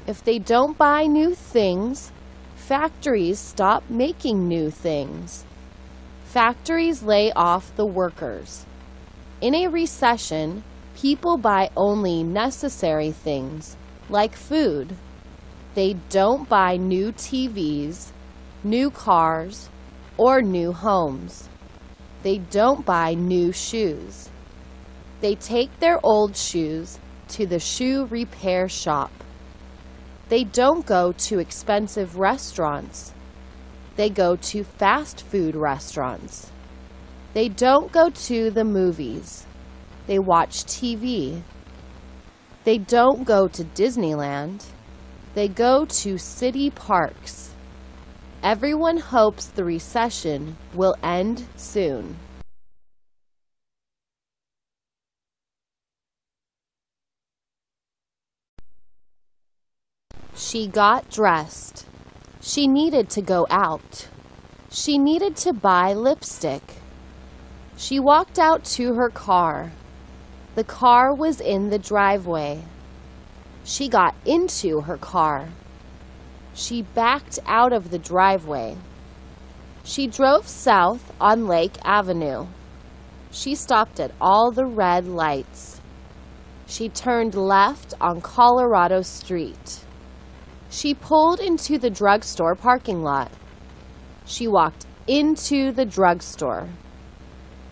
If they don't buy new things, factories stop making new things. Factories lay off the workers. In a recession, people buy only necessary things, like food. They don't buy new TVs, new cars, or new homes. They don't buy new shoes. They take their old shoes to the shoe repair shop. They don't go to expensive restaurants. They go to fast food restaurants. They don't go to the movies. They watch TV. They don't go to Disneyland. They go to city parks. Everyone hopes the recession will end soon. She got dressed. She needed to go out. She needed to buy lipstick. She walked out to her car. The car was in the driveway. She got into her car. She backed out of the driveway. She drove south on Lake Avenue. She stopped at all the red lights. She turned left on Colorado Street. She pulled into the drugstore parking lot. She walked into the drugstore.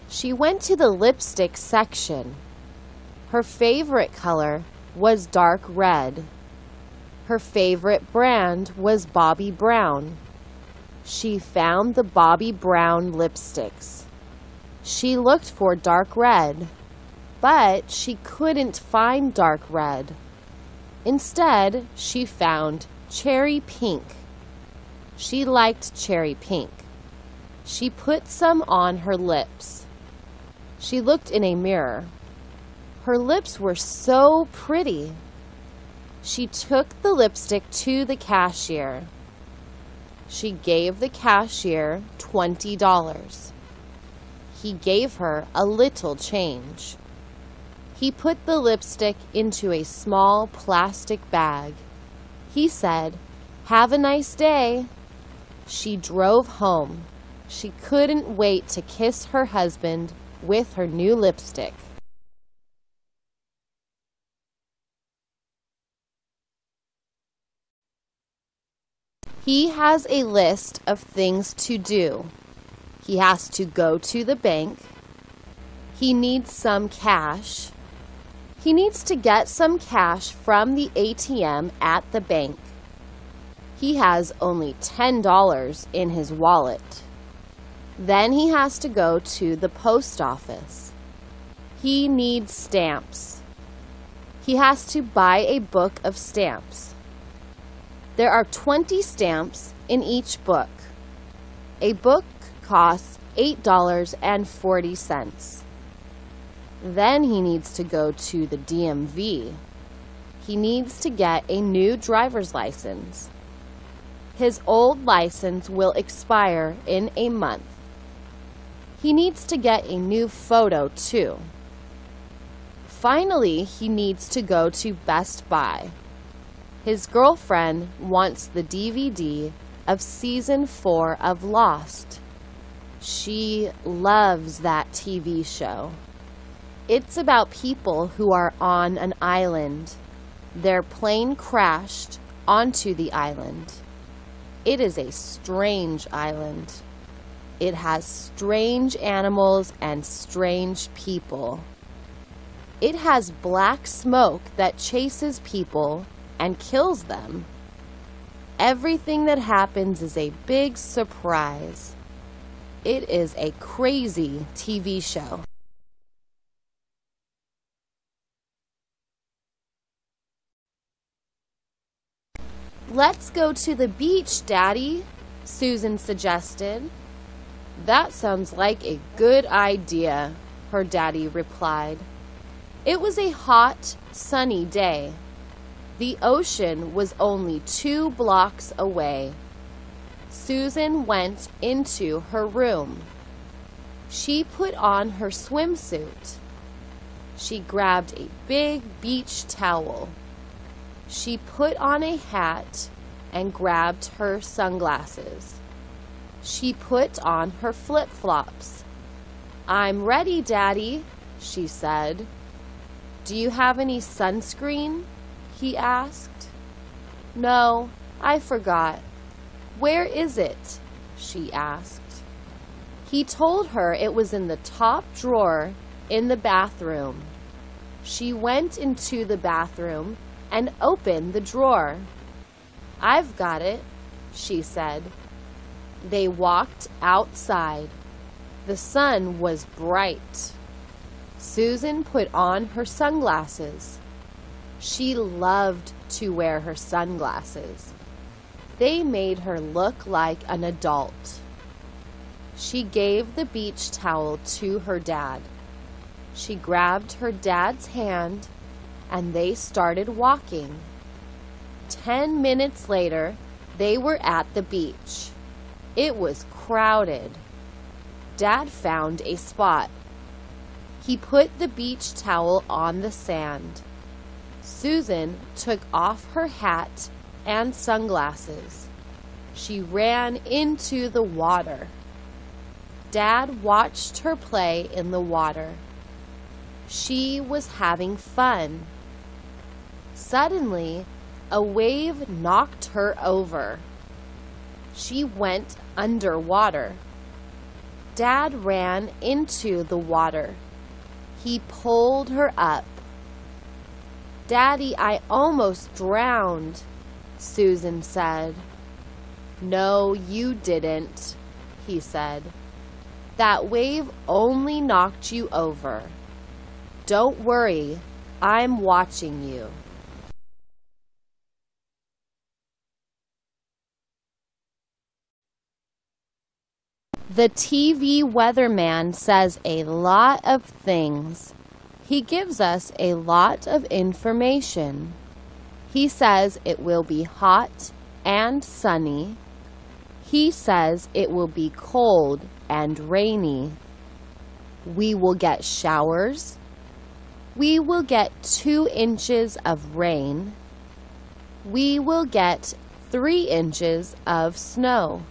She went to the lipstick section. Her favorite color was dark red. Her favorite brand was Bobbi Brown. She found the Bobbi Brown lipsticks. She looked for dark red, but she couldn't find dark red. Instead, she found cherry pink. She liked cherry pink. She put some on her lips. She looked in a mirror. Her lips were so pretty. She took the lipstick to the cashier. She gave the cashier $20. He gave her a little change. He put the lipstick into a small plastic bag. He said, "Have a nice day." She drove home. She couldn't wait to kiss her husband with her new lipstick. He has a list of things to do. He has to go to the bank. He needs some cash. He needs to get some cash from the ATM at the bank. He has only $10 in his wallet. Then he has to go to the post office. He needs stamps. He has to buy a book of stamps. There are 20 stamps in each book. A book costs $8.40. Then he needs to go to the DMV. He needs to get a new driver's license. His old license will expire in a month. He needs to get a new photo too. Finally, he needs to go to Best Buy. His girlfriend wants the DVD of Season 4 of Lost. She loves that TV show. It's about people who are on an island. Their plane crashed onto the island. It is a strange island. It has strange animals and strange people. It has black smoke that chases people and kills them. Everything that happens is a big surprise. It is a crazy TV show. Let's go to the beach, Daddy, Susan suggested. That sounds like a good idea, her daddy replied. It was a hot, sunny day. The ocean was only 2 blocks away. Susan went into her room. She put on her swimsuit. She grabbed a big beach towel. She put on a hat and grabbed her sunglasses. She put on her flip-flops. "I'm ready, Daddy," she said. "Do you have any sunscreen?" he asked. "No, I forgot." "Where is it?" she asked. He told her it was in the top drawer in the bathroom. She went into the bathroom and opened the drawer. "I've got it," she said. They walked outside. The sun was bright. Susan put on her sunglasses. She loved to wear her sunglasses. They made her look like an adult. She gave the beach towel to her dad. She grabbed her dad's hand and they started walking. 10 minutes later, they were at the beach. It was crowded. Dad found a spot. He put the beach towel on the sand. Susan took off her hat and sunglasses. She ran into the water. Dad watched her play in the water. She was having fun. Suddenly, a wave knocked her over. She went underwater. Dad ran into the water. He pulled her up. "Daddy, I almost drowned," Susan said. "No, you didn't," he said. "That wave only knocked you over. Don't worry, I'm watching you." The TV weatherman says a lot of things. He gives us a lot of information. He says it will be hot and sunny. He says it will be cold and rainy. We will get showers. We will get 2 inches of rain. We will get 3 inches of snow.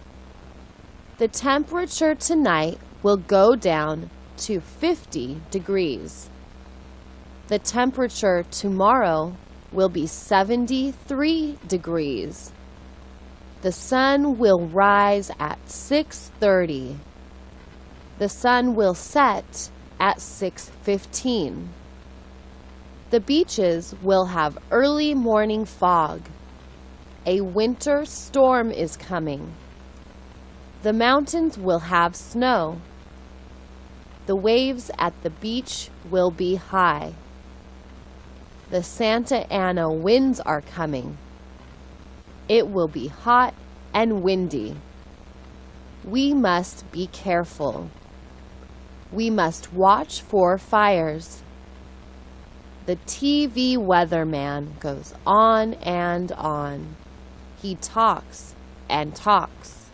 The temperature tonight will go down to 50 degrees. The temperature tomorrow will be 73 degrees. The sun will rise at 6:30. The sun will set at 6:15. The beaches will have early morning fog. A winter storm is coming. The mountains will have snow. The waves at the beach will be high. The Santa Ana winds are coming. It will be hot and windy. We must be careful. We must watch for fires. The TV weatherman goes on and on. He talks and talks.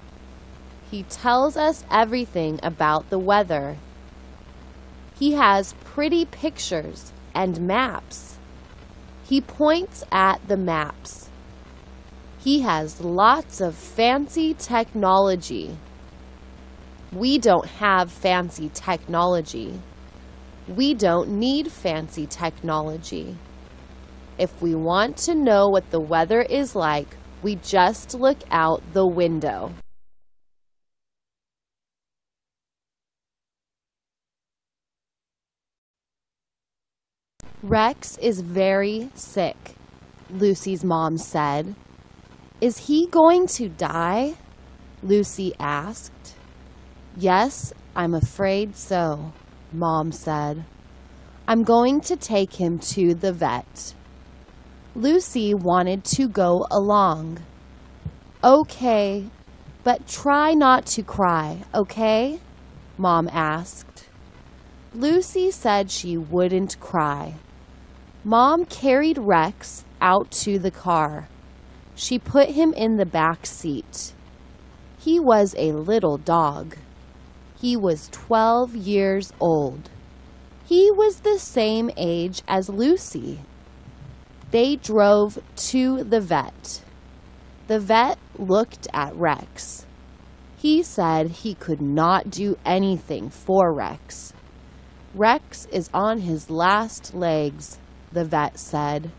He tells us everything about the weather. He has pretty pictures and maps. He points at the maps. He has lots of fancy technology. We don't have fancy technology. We don't need fancy technology. If we want to know what the weather is like, we just look out the window. Rex is very sick, Lucy's mom said. Is he going to die? Lucy asked. Yes, I'm afraid so, Mom said. I'm going to take him to the vet. Lucy wanted to go along. Okay, but try not to cry, okay? Mom asked. Lucy said she wouldn't cry. Mom carried Rex out to the car. She put him in the back seat. He was a little dog. He was 12 years old. He was the same age as Lucy. They drove to the vet. The vet looked at Rex. He said he could not do anything for Rex. Rex is on his last legs, the vet said.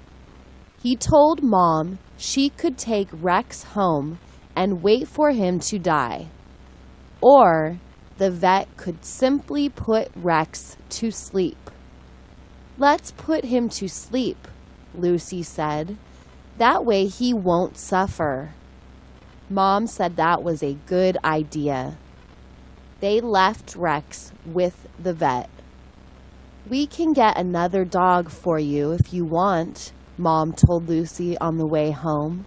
He told Mom she could take Rex home and wait for him to die. Or the vet could simply put Rex to sleep. Let's put him to sleep, Lucy said. That way he won't suffer. Mom said that was a good idea. They left Rex with the vet. We can get another dog for you if you want, Mom told Lucy on the way home.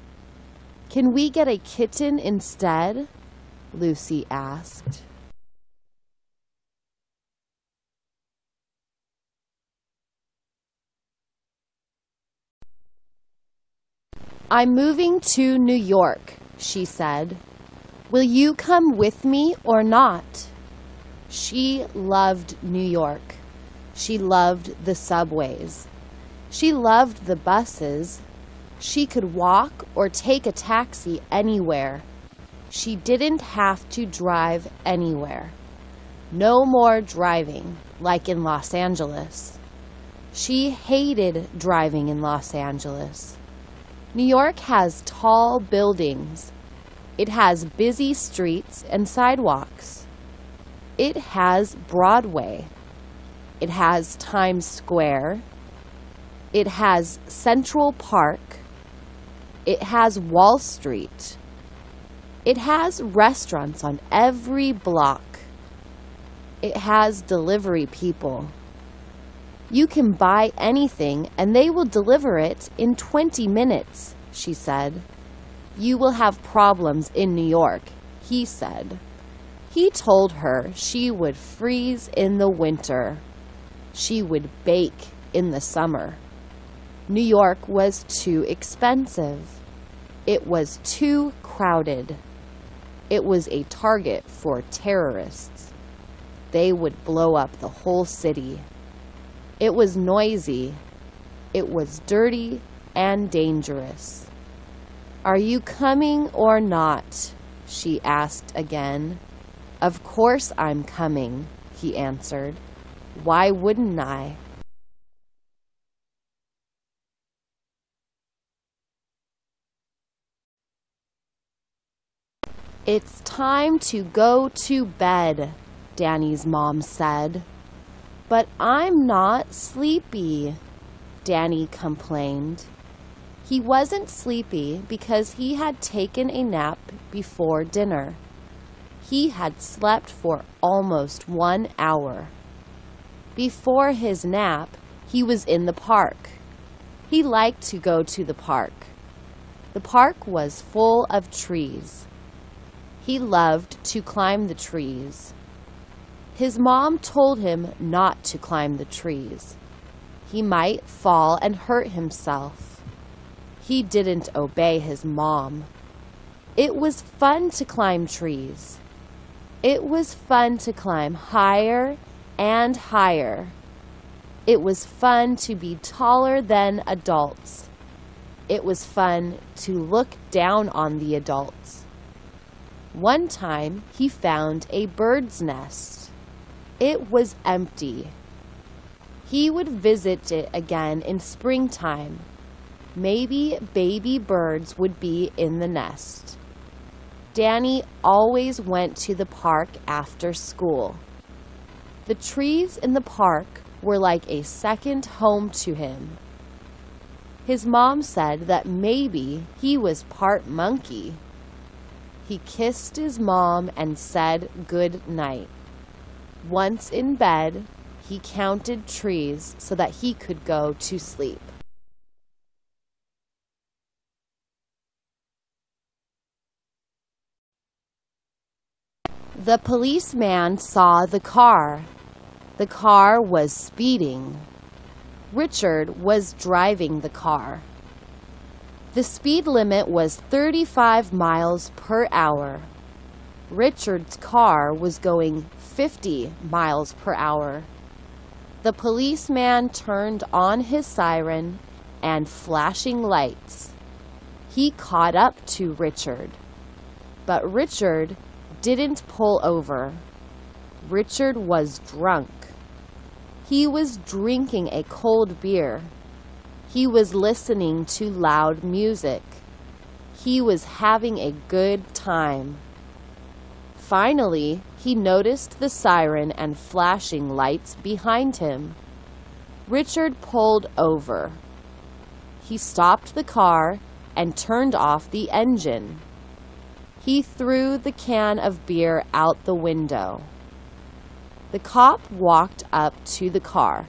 Can we get a kitten instead? Lucy asked. I'm moving to New York, she said. Will you come with me or not? She loved New York. She loved the subways. She loved the buses. She could walk or take a taxi anywhere. She didn't have to drive anywhere. No more driving, like in Los Angeles. She hated driving in Los Angeles. New York has tall buildings. It has busy streets and sidewalks. It has Broadway. It has Times Square. It has Central Park. It has Wall Street. It has restaurants on every block. It has delivery people. You can buy anything and they will deliver it in 20 minutes, she said. You will have problems in New York, he said. He told her she would freeze in the winter. She would bake in the summer. New York was too expensive. It was too crowded. It was a target for terrorists. They would blow up the whole city. It was noisy. It was dirty and dangerous. Are you coming or not? She asked again. Of course I'm coming, he answered. Why wouldn't I? "It's time to go to bed," Danny's mom said. "But I'm not sleepy," Danny complained. He wasn't sleepy because he had taken a nap before dinner. He had slept for almost 1 hour. Before his nap, he was in the park. He liked to go to the park. The park was full of trees. He loved to climb the trees. His mom told him not to climb the trees. He might fall and hurt himself. He didn't obey his mom. It was fun to climb trees. It was fun to climb higher and higher. It was fun to be taller than adults. It was fun to look down on the adults. One time, he found a bird's nest. It was empty. He would visit it again in springtime. Maybe baby birds would be in the nest. Danny always went to the park after school. The trees in the park were like a second home to him. His mom said that maybe he was part monkey. He kissed his mom and said good night. Once in bed, he counted trees so that he could go to sleep. The policeman saw the car. The car was speeding. Richard was driving the car. The speed limit was 35 miles per hour. Richard's car was going 50 miles per hour. The policeman turned on his siren and flashing lights. He caught up to Richard. But Richard didn't pull over. Richard was drunk. He was drinking a cold beer. He was listening to loud music. He was having a good time. Finally, he noticed the siren and flashing lights behind him. Richard pulled over. He stopped the car and turned off the engine. He threw the can of beer out the window. The cop walked up to the car.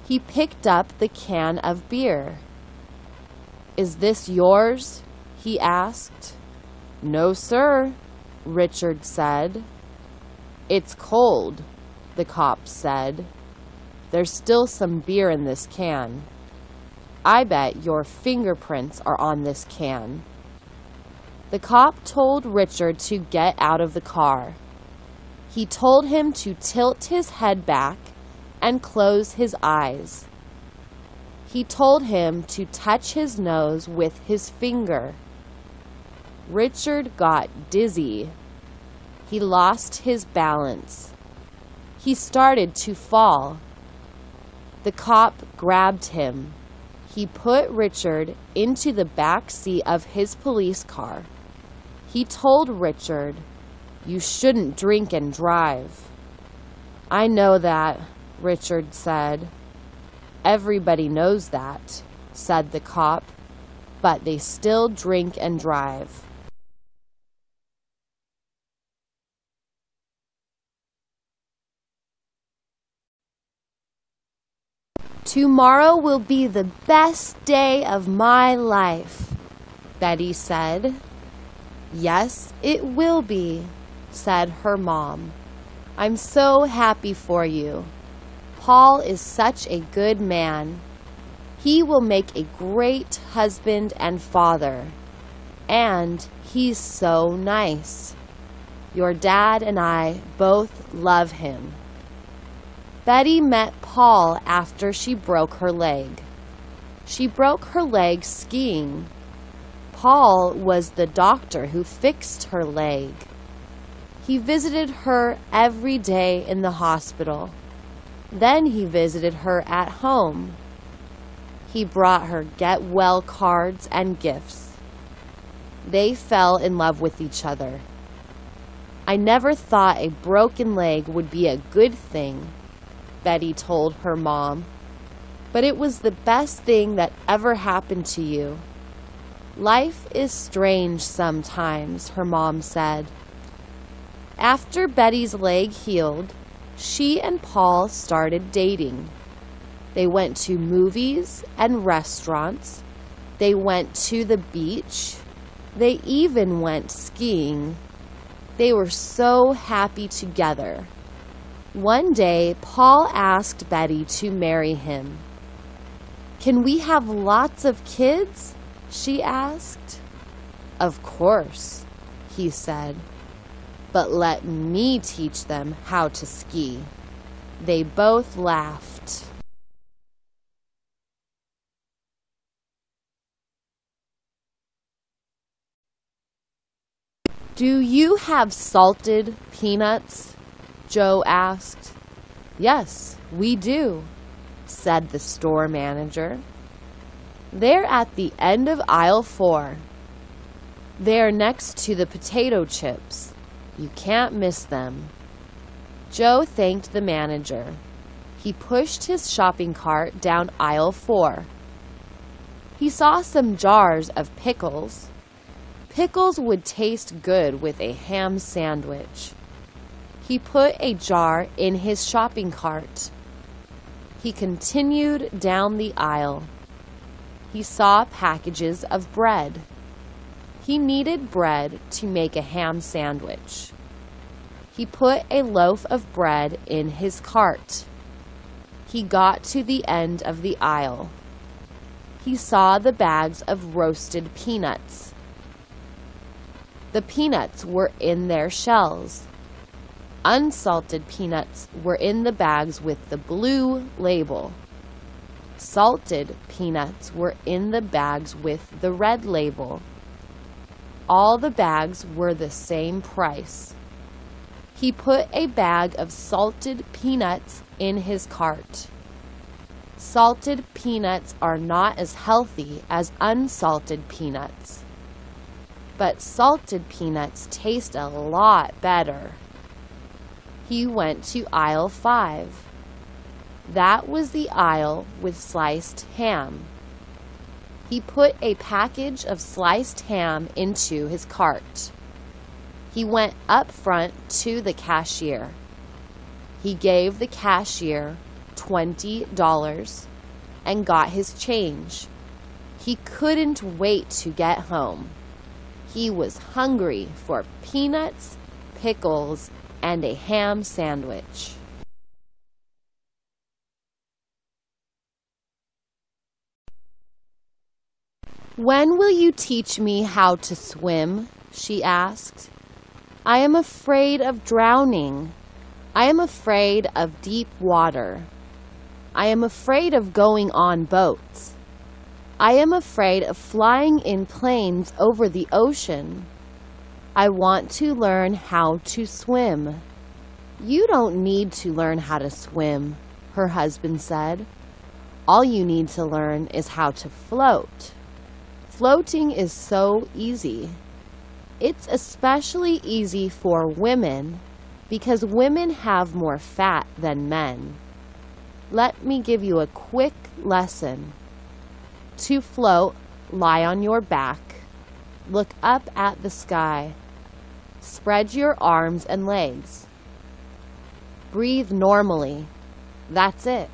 He picked up the can of beer. "Is this yours?" he asked. "No, sir," Richard said. "It's cold," the cop said. "There's still some beer in this can. I bet your fingerprints are on this can." The cop told Richard to get out of the car. He told him to tilt his head back and close his eyes. He told him to touch his nose with his finger. Richard got dizzy. He lost his balance. He started to fall. The cop grabbed him. He put Richard into the back seat of his police car. He told Richard, "You shouldn't drink and drive." "I know that," Richard said. "Everybody knows that," said the cop, "but they still drink and drive." "Tomorrow will be the best day of my life," Betty said. "Yes, it will be," said her mom. "I'm so happy for you. Paul is such a good man. He will make a great husband and father. And he's so nice. Your dad and I both love him." Betty met Paul after she broke her leg. She broke her leg skiing. Paul was the doctor who fixed her leg. He visited her every day in the hospital. Then he visited her at home. He brought her get-well cards and gifts. They fell in love with each other. I never thought a broken leg would be a good thing, Betty told her mom. But it was the best thing that ever happened to you. Life is strange sometimes, her mom said. After Betty's leg healed, she and Paul started dating. They went to movies and restaurants. They went to the beach. They even went skiing. They were so happy together. One day, Paul asked Betty to marry him. "Can we have lots of kids?" she asked. "Of course," he said. "But let me teach them how to ski." They both laughed. "Do you have salted peanuts?" Joe asked. "Yes, we do," said the store manager. "They're at the end of aisle 4. They're next to the potato chips. You can't miss them." Joe thanked the manager. He pushed his shopping cart down aisle 4. He saw some jars of pickles. Pickles would taste good with a ham sandwich. He put a jar in his shopping cart. He continued down the aisle. He saw packages of bread. He needed bread to make a ham sandwich. He put a loaf of bread in his cart. He got to the end of the aisle. He saw the bags of roasted peanuts. The peanuts were in their shells. Unsalted peanuts were in the bags with the blue label. Salted peanuts were in the bags with the red label. All the bags were the same price. He put a bag of salted peanuts in his cart. Salted peanuts are not as healthy as unsalted peanuts, but salted peanuts taste a lot better. He went to aisle 5. That was the aisle with sliced ham. He put a package of sliced ham into his cart. He went up front to the cashier. He gave the cashier $20 and got his change. He couldn't wait to get home. He was hungry for peanuts, pickles, and a ham sandwich. "When will you teach me how to swim?" she asked. "I am afraid of drowning. I am afraid of deep water. I am afraid of going on boats. I am afraid of flying in planes over the ocean. I want to learn how to swim." "You don't need to learn how to swim," her husband said. "All you need to learn is how to float. Floating is so easy. It's especially easy for women because women have more fat than men. Let me give you a quick lesson. To float, lie on your back. Look up at the sky. Spread your arms and legs. Breathe normally. That's it."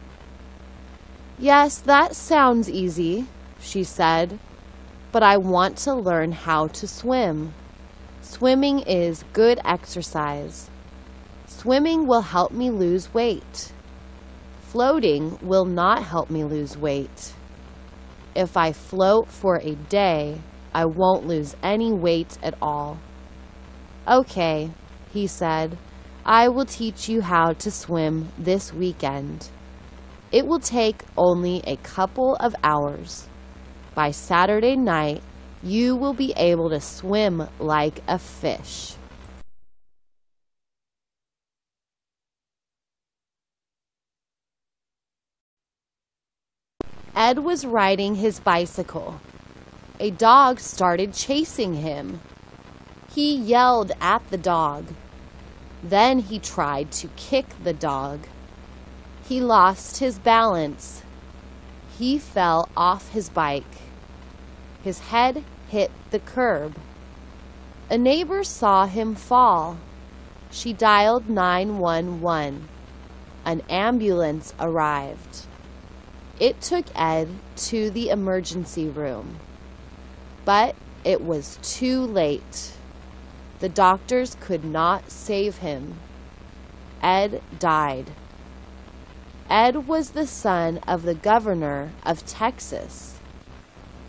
"Yes, that sounds easy," she said, "but I want to learn how to swim. Swimming is good exercise. Swimming will help me lose weight. Floating will not help me lose weight. If I float for a day, I won't lose any weight at all." "Okay," he said, "I will teach you how to swim this weekend. It will take only a couple of hours. By Saturday night, you will be able to swim like a fish." Ed was riding his bicycle. A dog started chasing him. He yelled at the dog. Then he tried to kick the dog. He lost his balance. He fell off his bike. His head hit the curb. A neighbor saw him fall. She dialed 911. An ambulance arrived. It took Ed to the emergency room. But it was too late. The doctors could not save him. Ed died. Ed was the son of the governor of Texas.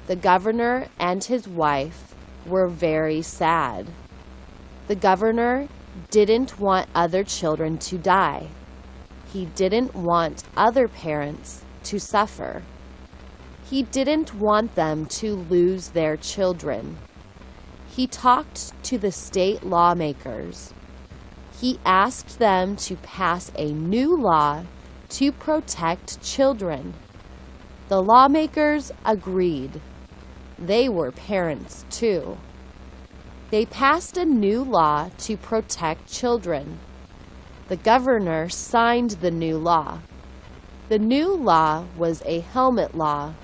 The governor and his wife were very sad. The governor didn't want other children to die. He didn't want other parents to suffer. He didn't want them to lose their children. He talked to the state lawmakers. He asked them to pass a new law to protect children. The lawmakers agreed. They were parents too. They passed a new law to protect children. The governor signed the new law. The new law was a helmet law.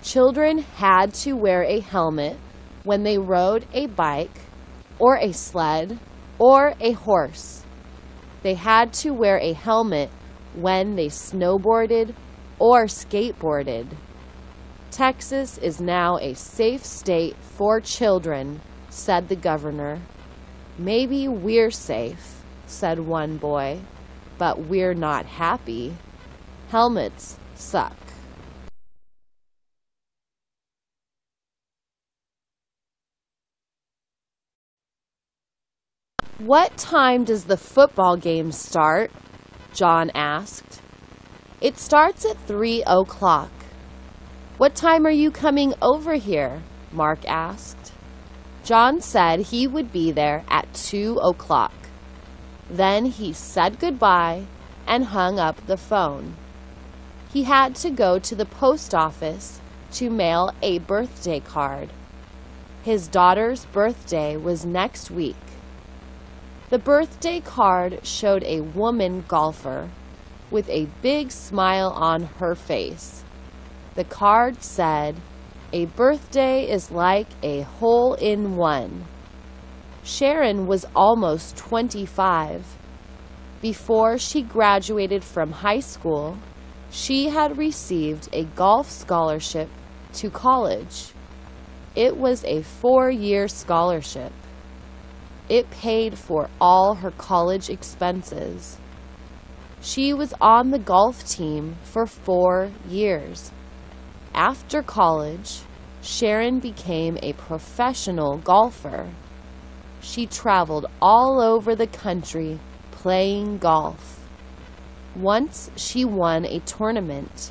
Children had to wear a helmet when they rode a bike or a sled or a horse. They had to wear a helmet when they snowboarded or skateboarded. Texas is now a safe state for children, said the governor. Maybe we're safe, said one boy, but we're not happy. Helmets suck. What time does the football game start? John asked. It starts at 3 o'clock. What time are you coming over here? Mark asked. John said he would be there at 2 o'clock. Then he said goodbye and hung up the phone. He had to go to the post office to mail a birthday card. His daughter's birthday was next week. The birthday card showed a woman golfer with a big smile on her face. The card said, "A birthday is like a hole-in-one." Sharon was almost 25. Before she graduated from high school, she had received a golf scholarship to college. It was a 4-year scholarship. It paid for all her college expenses. She was on the golf team for 4 years. After college, Sharon became a professional golfer. She traveled all over the country playing golf. Once she won a tournament.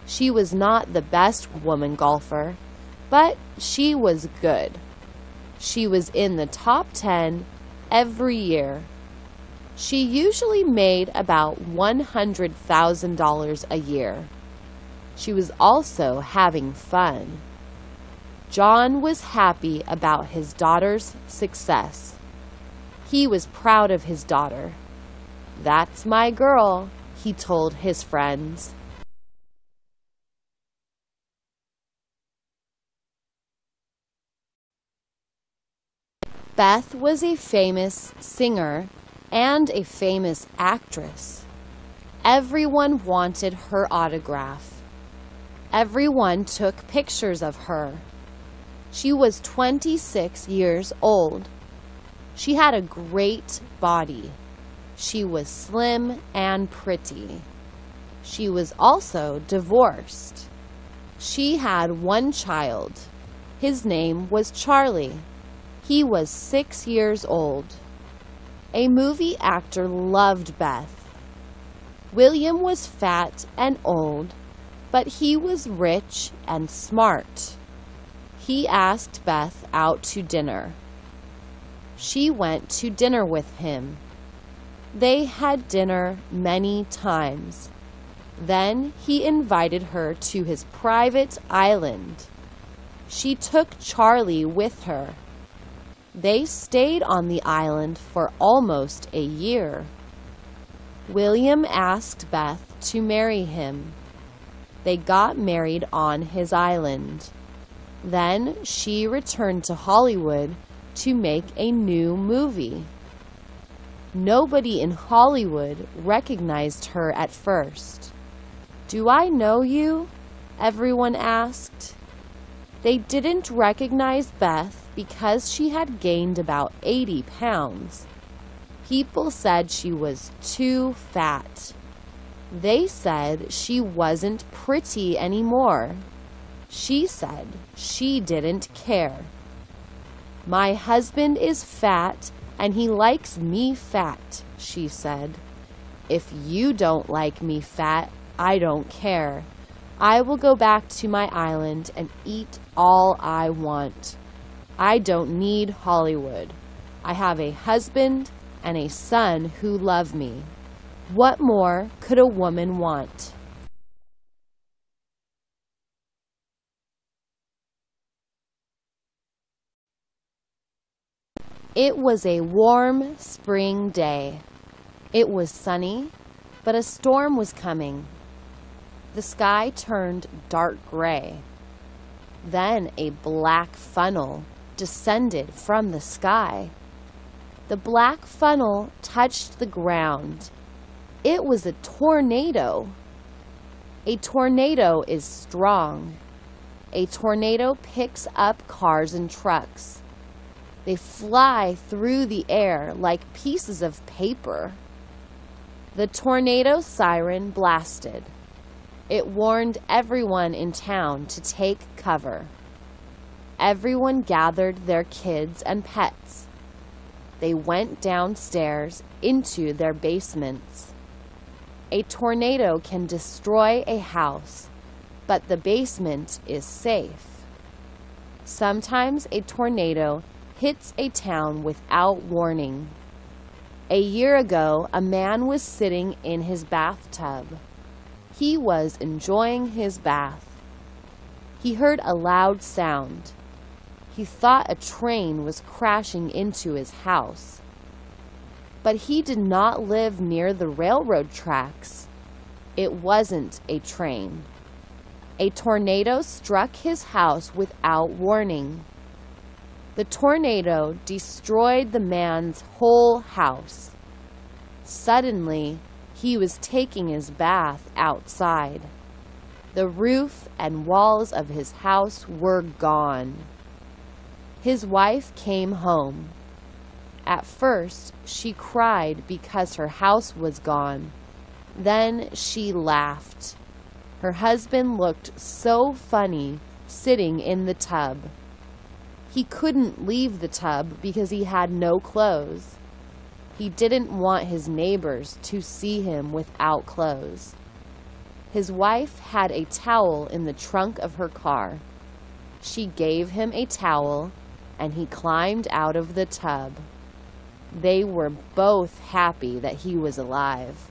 She was not the best woman golfer, but she was good. She was in the top 10 every year. She usually made about $100,000 a year. She was also having fun. John was happy about his daughter's success. He was proud of his daughter. "That's my girl," he told his friends. Beth was a famous singer and a famous actress. Everyone wanted her autograph. Everyone took pictures of her. She was 26 years old. She had a great body. She was slim and pretty. She was also divorced. She had one child. His name was Charlie. He was 6 years old. A movie actor loved Beth. William was fat and old, but he was rich and smart. He asked Beth out to dinner. She went to dinner with him. They had dinner many times. Then he invited her to his private island. She took Charlie with her. They stayed on the island for almost a year. William asked Beth to marry him. They got married on his island. Then she returned to Hollywood to make a new movie. Nobody in Hollywood recognized her at first. "Do I know you?" everyone asked. They didn't recognize Beth because she had gained about 80 pounds. People said she was too fat. They said she wasn't pretty anymore. She said she didn't care. "My husband is fat and he likes me fat," she said. "If you don't like me fat, I don't care. I will go back to my island and eat all I want. I don't need Hollywood. I have a husband and a son who love me. What more could a woman want?" It was a warm spring day. It was sunny, but a storm was coming. The sky turned dark gray. Then a black funnel descended from the sky. The black funnel touched the ground. It was a tornado. A tornado is strong. A tornado picks up cars and trucks. They fly through the air like pieces of paper. The tornado siren blasted. It warned everyone in town to take cover. Everyone gathered their kids and pets. They went downstairs into their basements. A tornado can destroy a house, but the basement is safe. Sometimes a tornado hits a town without warning. A year ago, a man was sitting in his bathtub. He was enjoying his bath. He heard a loud sound. He thought a train was crashing into his house. But he did not live near the railroad tracks. It wasn't a train. A tornado struck his house without warning. The tornado destroyed the man's whole house. Suddenly, he was taking his bath outside. The roof and walls of his house were gone. His wife came home. At first, she cried because her house was gone. Then she laughed. Her husband looked so funny sitting in the tub. He couldn't leave the tub because he had no clothes. He didn't want his neighbors to see him without clothes. His wife had a towel in the trunk of her car. She gave him a towel, and he climbed out of the tub. They were both happy that he was alive.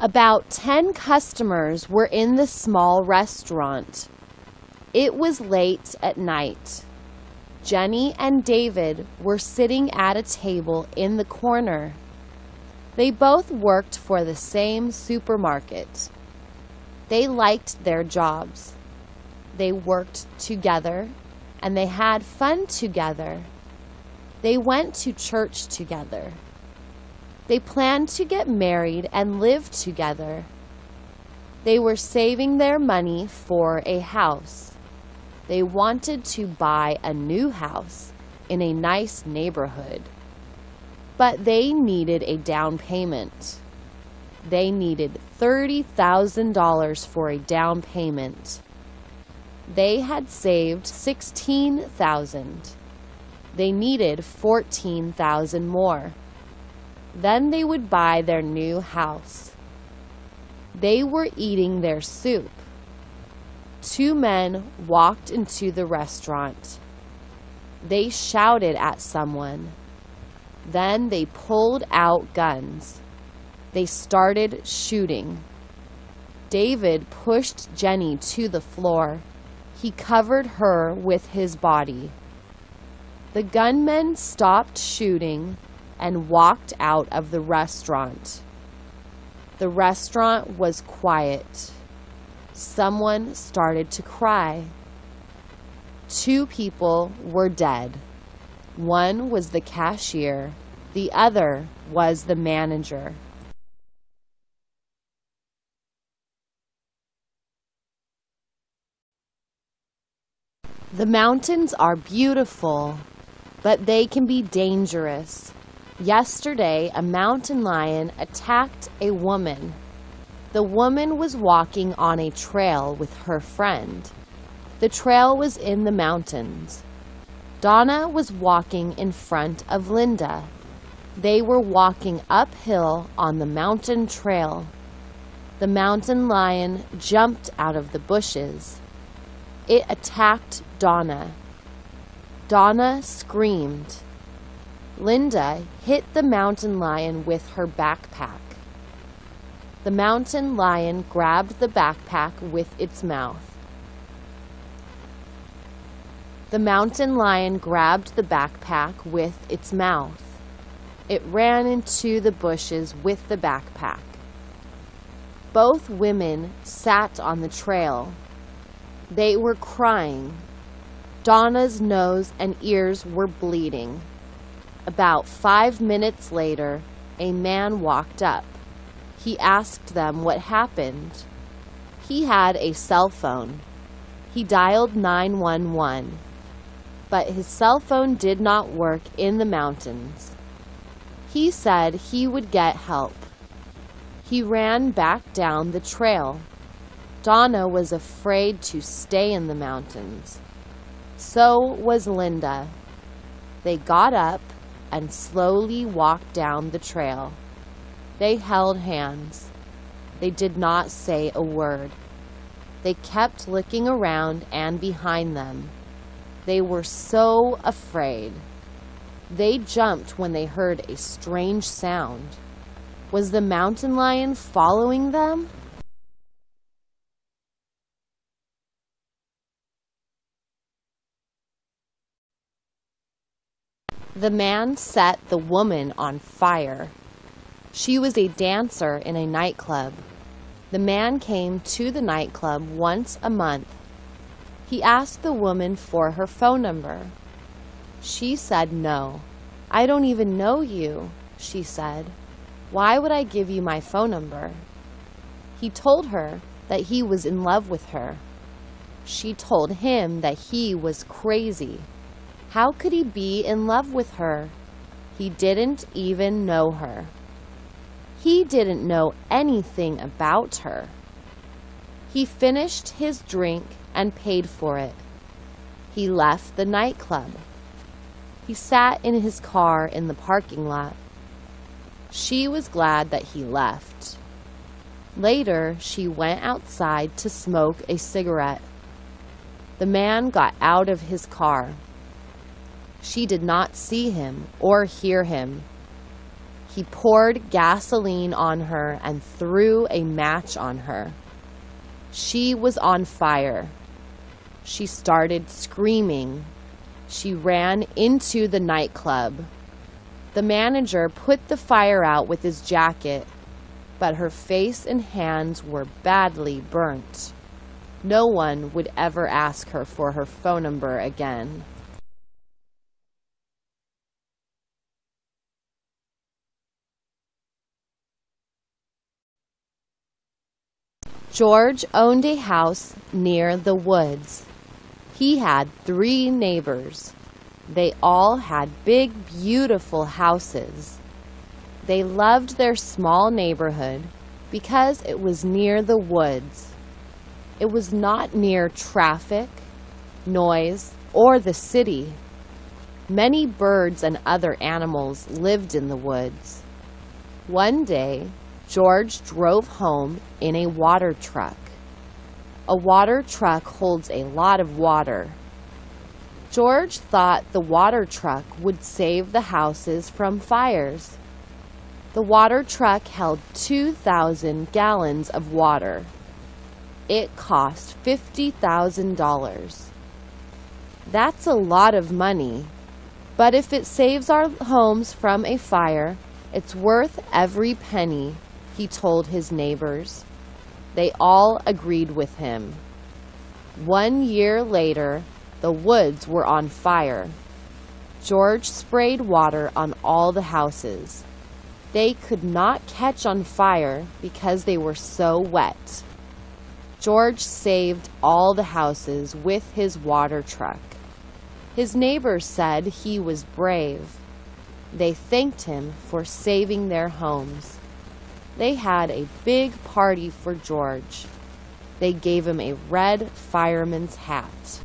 About 10 customers were in the small restaurant. It was late at night. Jenny and David were sitting at a table in the corner. They both worked for the same supermarket. They liked their jobs. They worked together, and they had fun together. They went to church together. They planned to get married and live together. They were saving their money for a house. They wanted to buy a new house in a nice neighborhood. But they needed a down payment. They needed $30,000 for a down payment. They had saved $16,000. They needed $14,000 more. Then they would buy their new house. They were eating their soup. 2 men walked into the restaurant. They shouted at someone. Then they pulled out guns. They started shooting. David pushed Jenny to the floor. He covered her with his body. The gunmen stopped shooting and walked out of the restaurant. The restaurant was quiet. Someone started to cry. 2 people were dead. One was the cashier. The other was the manager. The mountains are beautiful, but they can be dangerous. Yesterday, a mountain lion attacked a woman. The woman was walking on a trail with her friend. The trail was in the mountains. Donna was walking in front of Linda. They were walking uphill on the mountain trail. The mountain lion jumped out of the bushes. It attacked Donna. Donna screamed. Linda hit the mountain lion with her backpack. The mountain lion grabbed the backpack with its mouth. The mountain lion grabbed the backpack with its mouth. It ran into the bushes with the backpack. Both women sat on the trail. They were crying. Donna's nose and ears were bleeding. About 5 minutes later, a man walked up. He asked them what happened. He had a cell phone. He dialed 911, but his cell phone did not work in the mountains. He said he would get help. He ran back down the trail. Donna was afraid to stay in the mountains. So was Linda. They got up and slowly walked down the trail. They held hands. They did not say a word. They kept looking around and behind them. They were so afraid. They jumped when they heard a strange sound. Was the mountain lion following them? The man set the woman on fire. She was a dancer in a nightclub. The man came to the nightclub once a month. He asked the woman for her phone number. She said no. "I don't even know you," she said. "Why would I give you my phone number?" He told her that he was in love with her. She told him that he was crazy. How could he be in love with her? He didn't even know her. He didn't know anything about her. He finished his drink and paid for it. He left the nightclub. He sat in his car in the parking lot. She was glad that he left. Later, she went outside to smoke a cigarette. The man got out of his car. She did not see him or hear him. He poured gasoline on her and threw a match on her. She was on fire. She started screaming. She ran into the nightclub. The manager put the fire out with his jacket, but her face and hands were badly burnt. No one would ever ask her for her phone number again. George owned a house near the woods. He had 3 neighbors. They all had big, beautiful houses. They loved their small neighborhood because it was near the woods. It was not near traffic, noise, or the city. Many birds and other animals lived in the woods. One day, George drove home in a water truck. A water truck holds a lot of water. George thought the water truck would save the houses from fires. The water truck held 2,000 gallons of water. It cost $50,000. That's a lot of money, but if it saves our homes from a fire, it's worth every penny, he told his neighbors. They all agreed with him. 1 year later, the woods were on fire. George sprayed water on all the houses. They could not catch on fire because they were so wet. George saved all the houses with his water truck. His neighbors said he was brave. They thanked him for saving their homes. They had a big party for George. They gave him a red fireman's hat.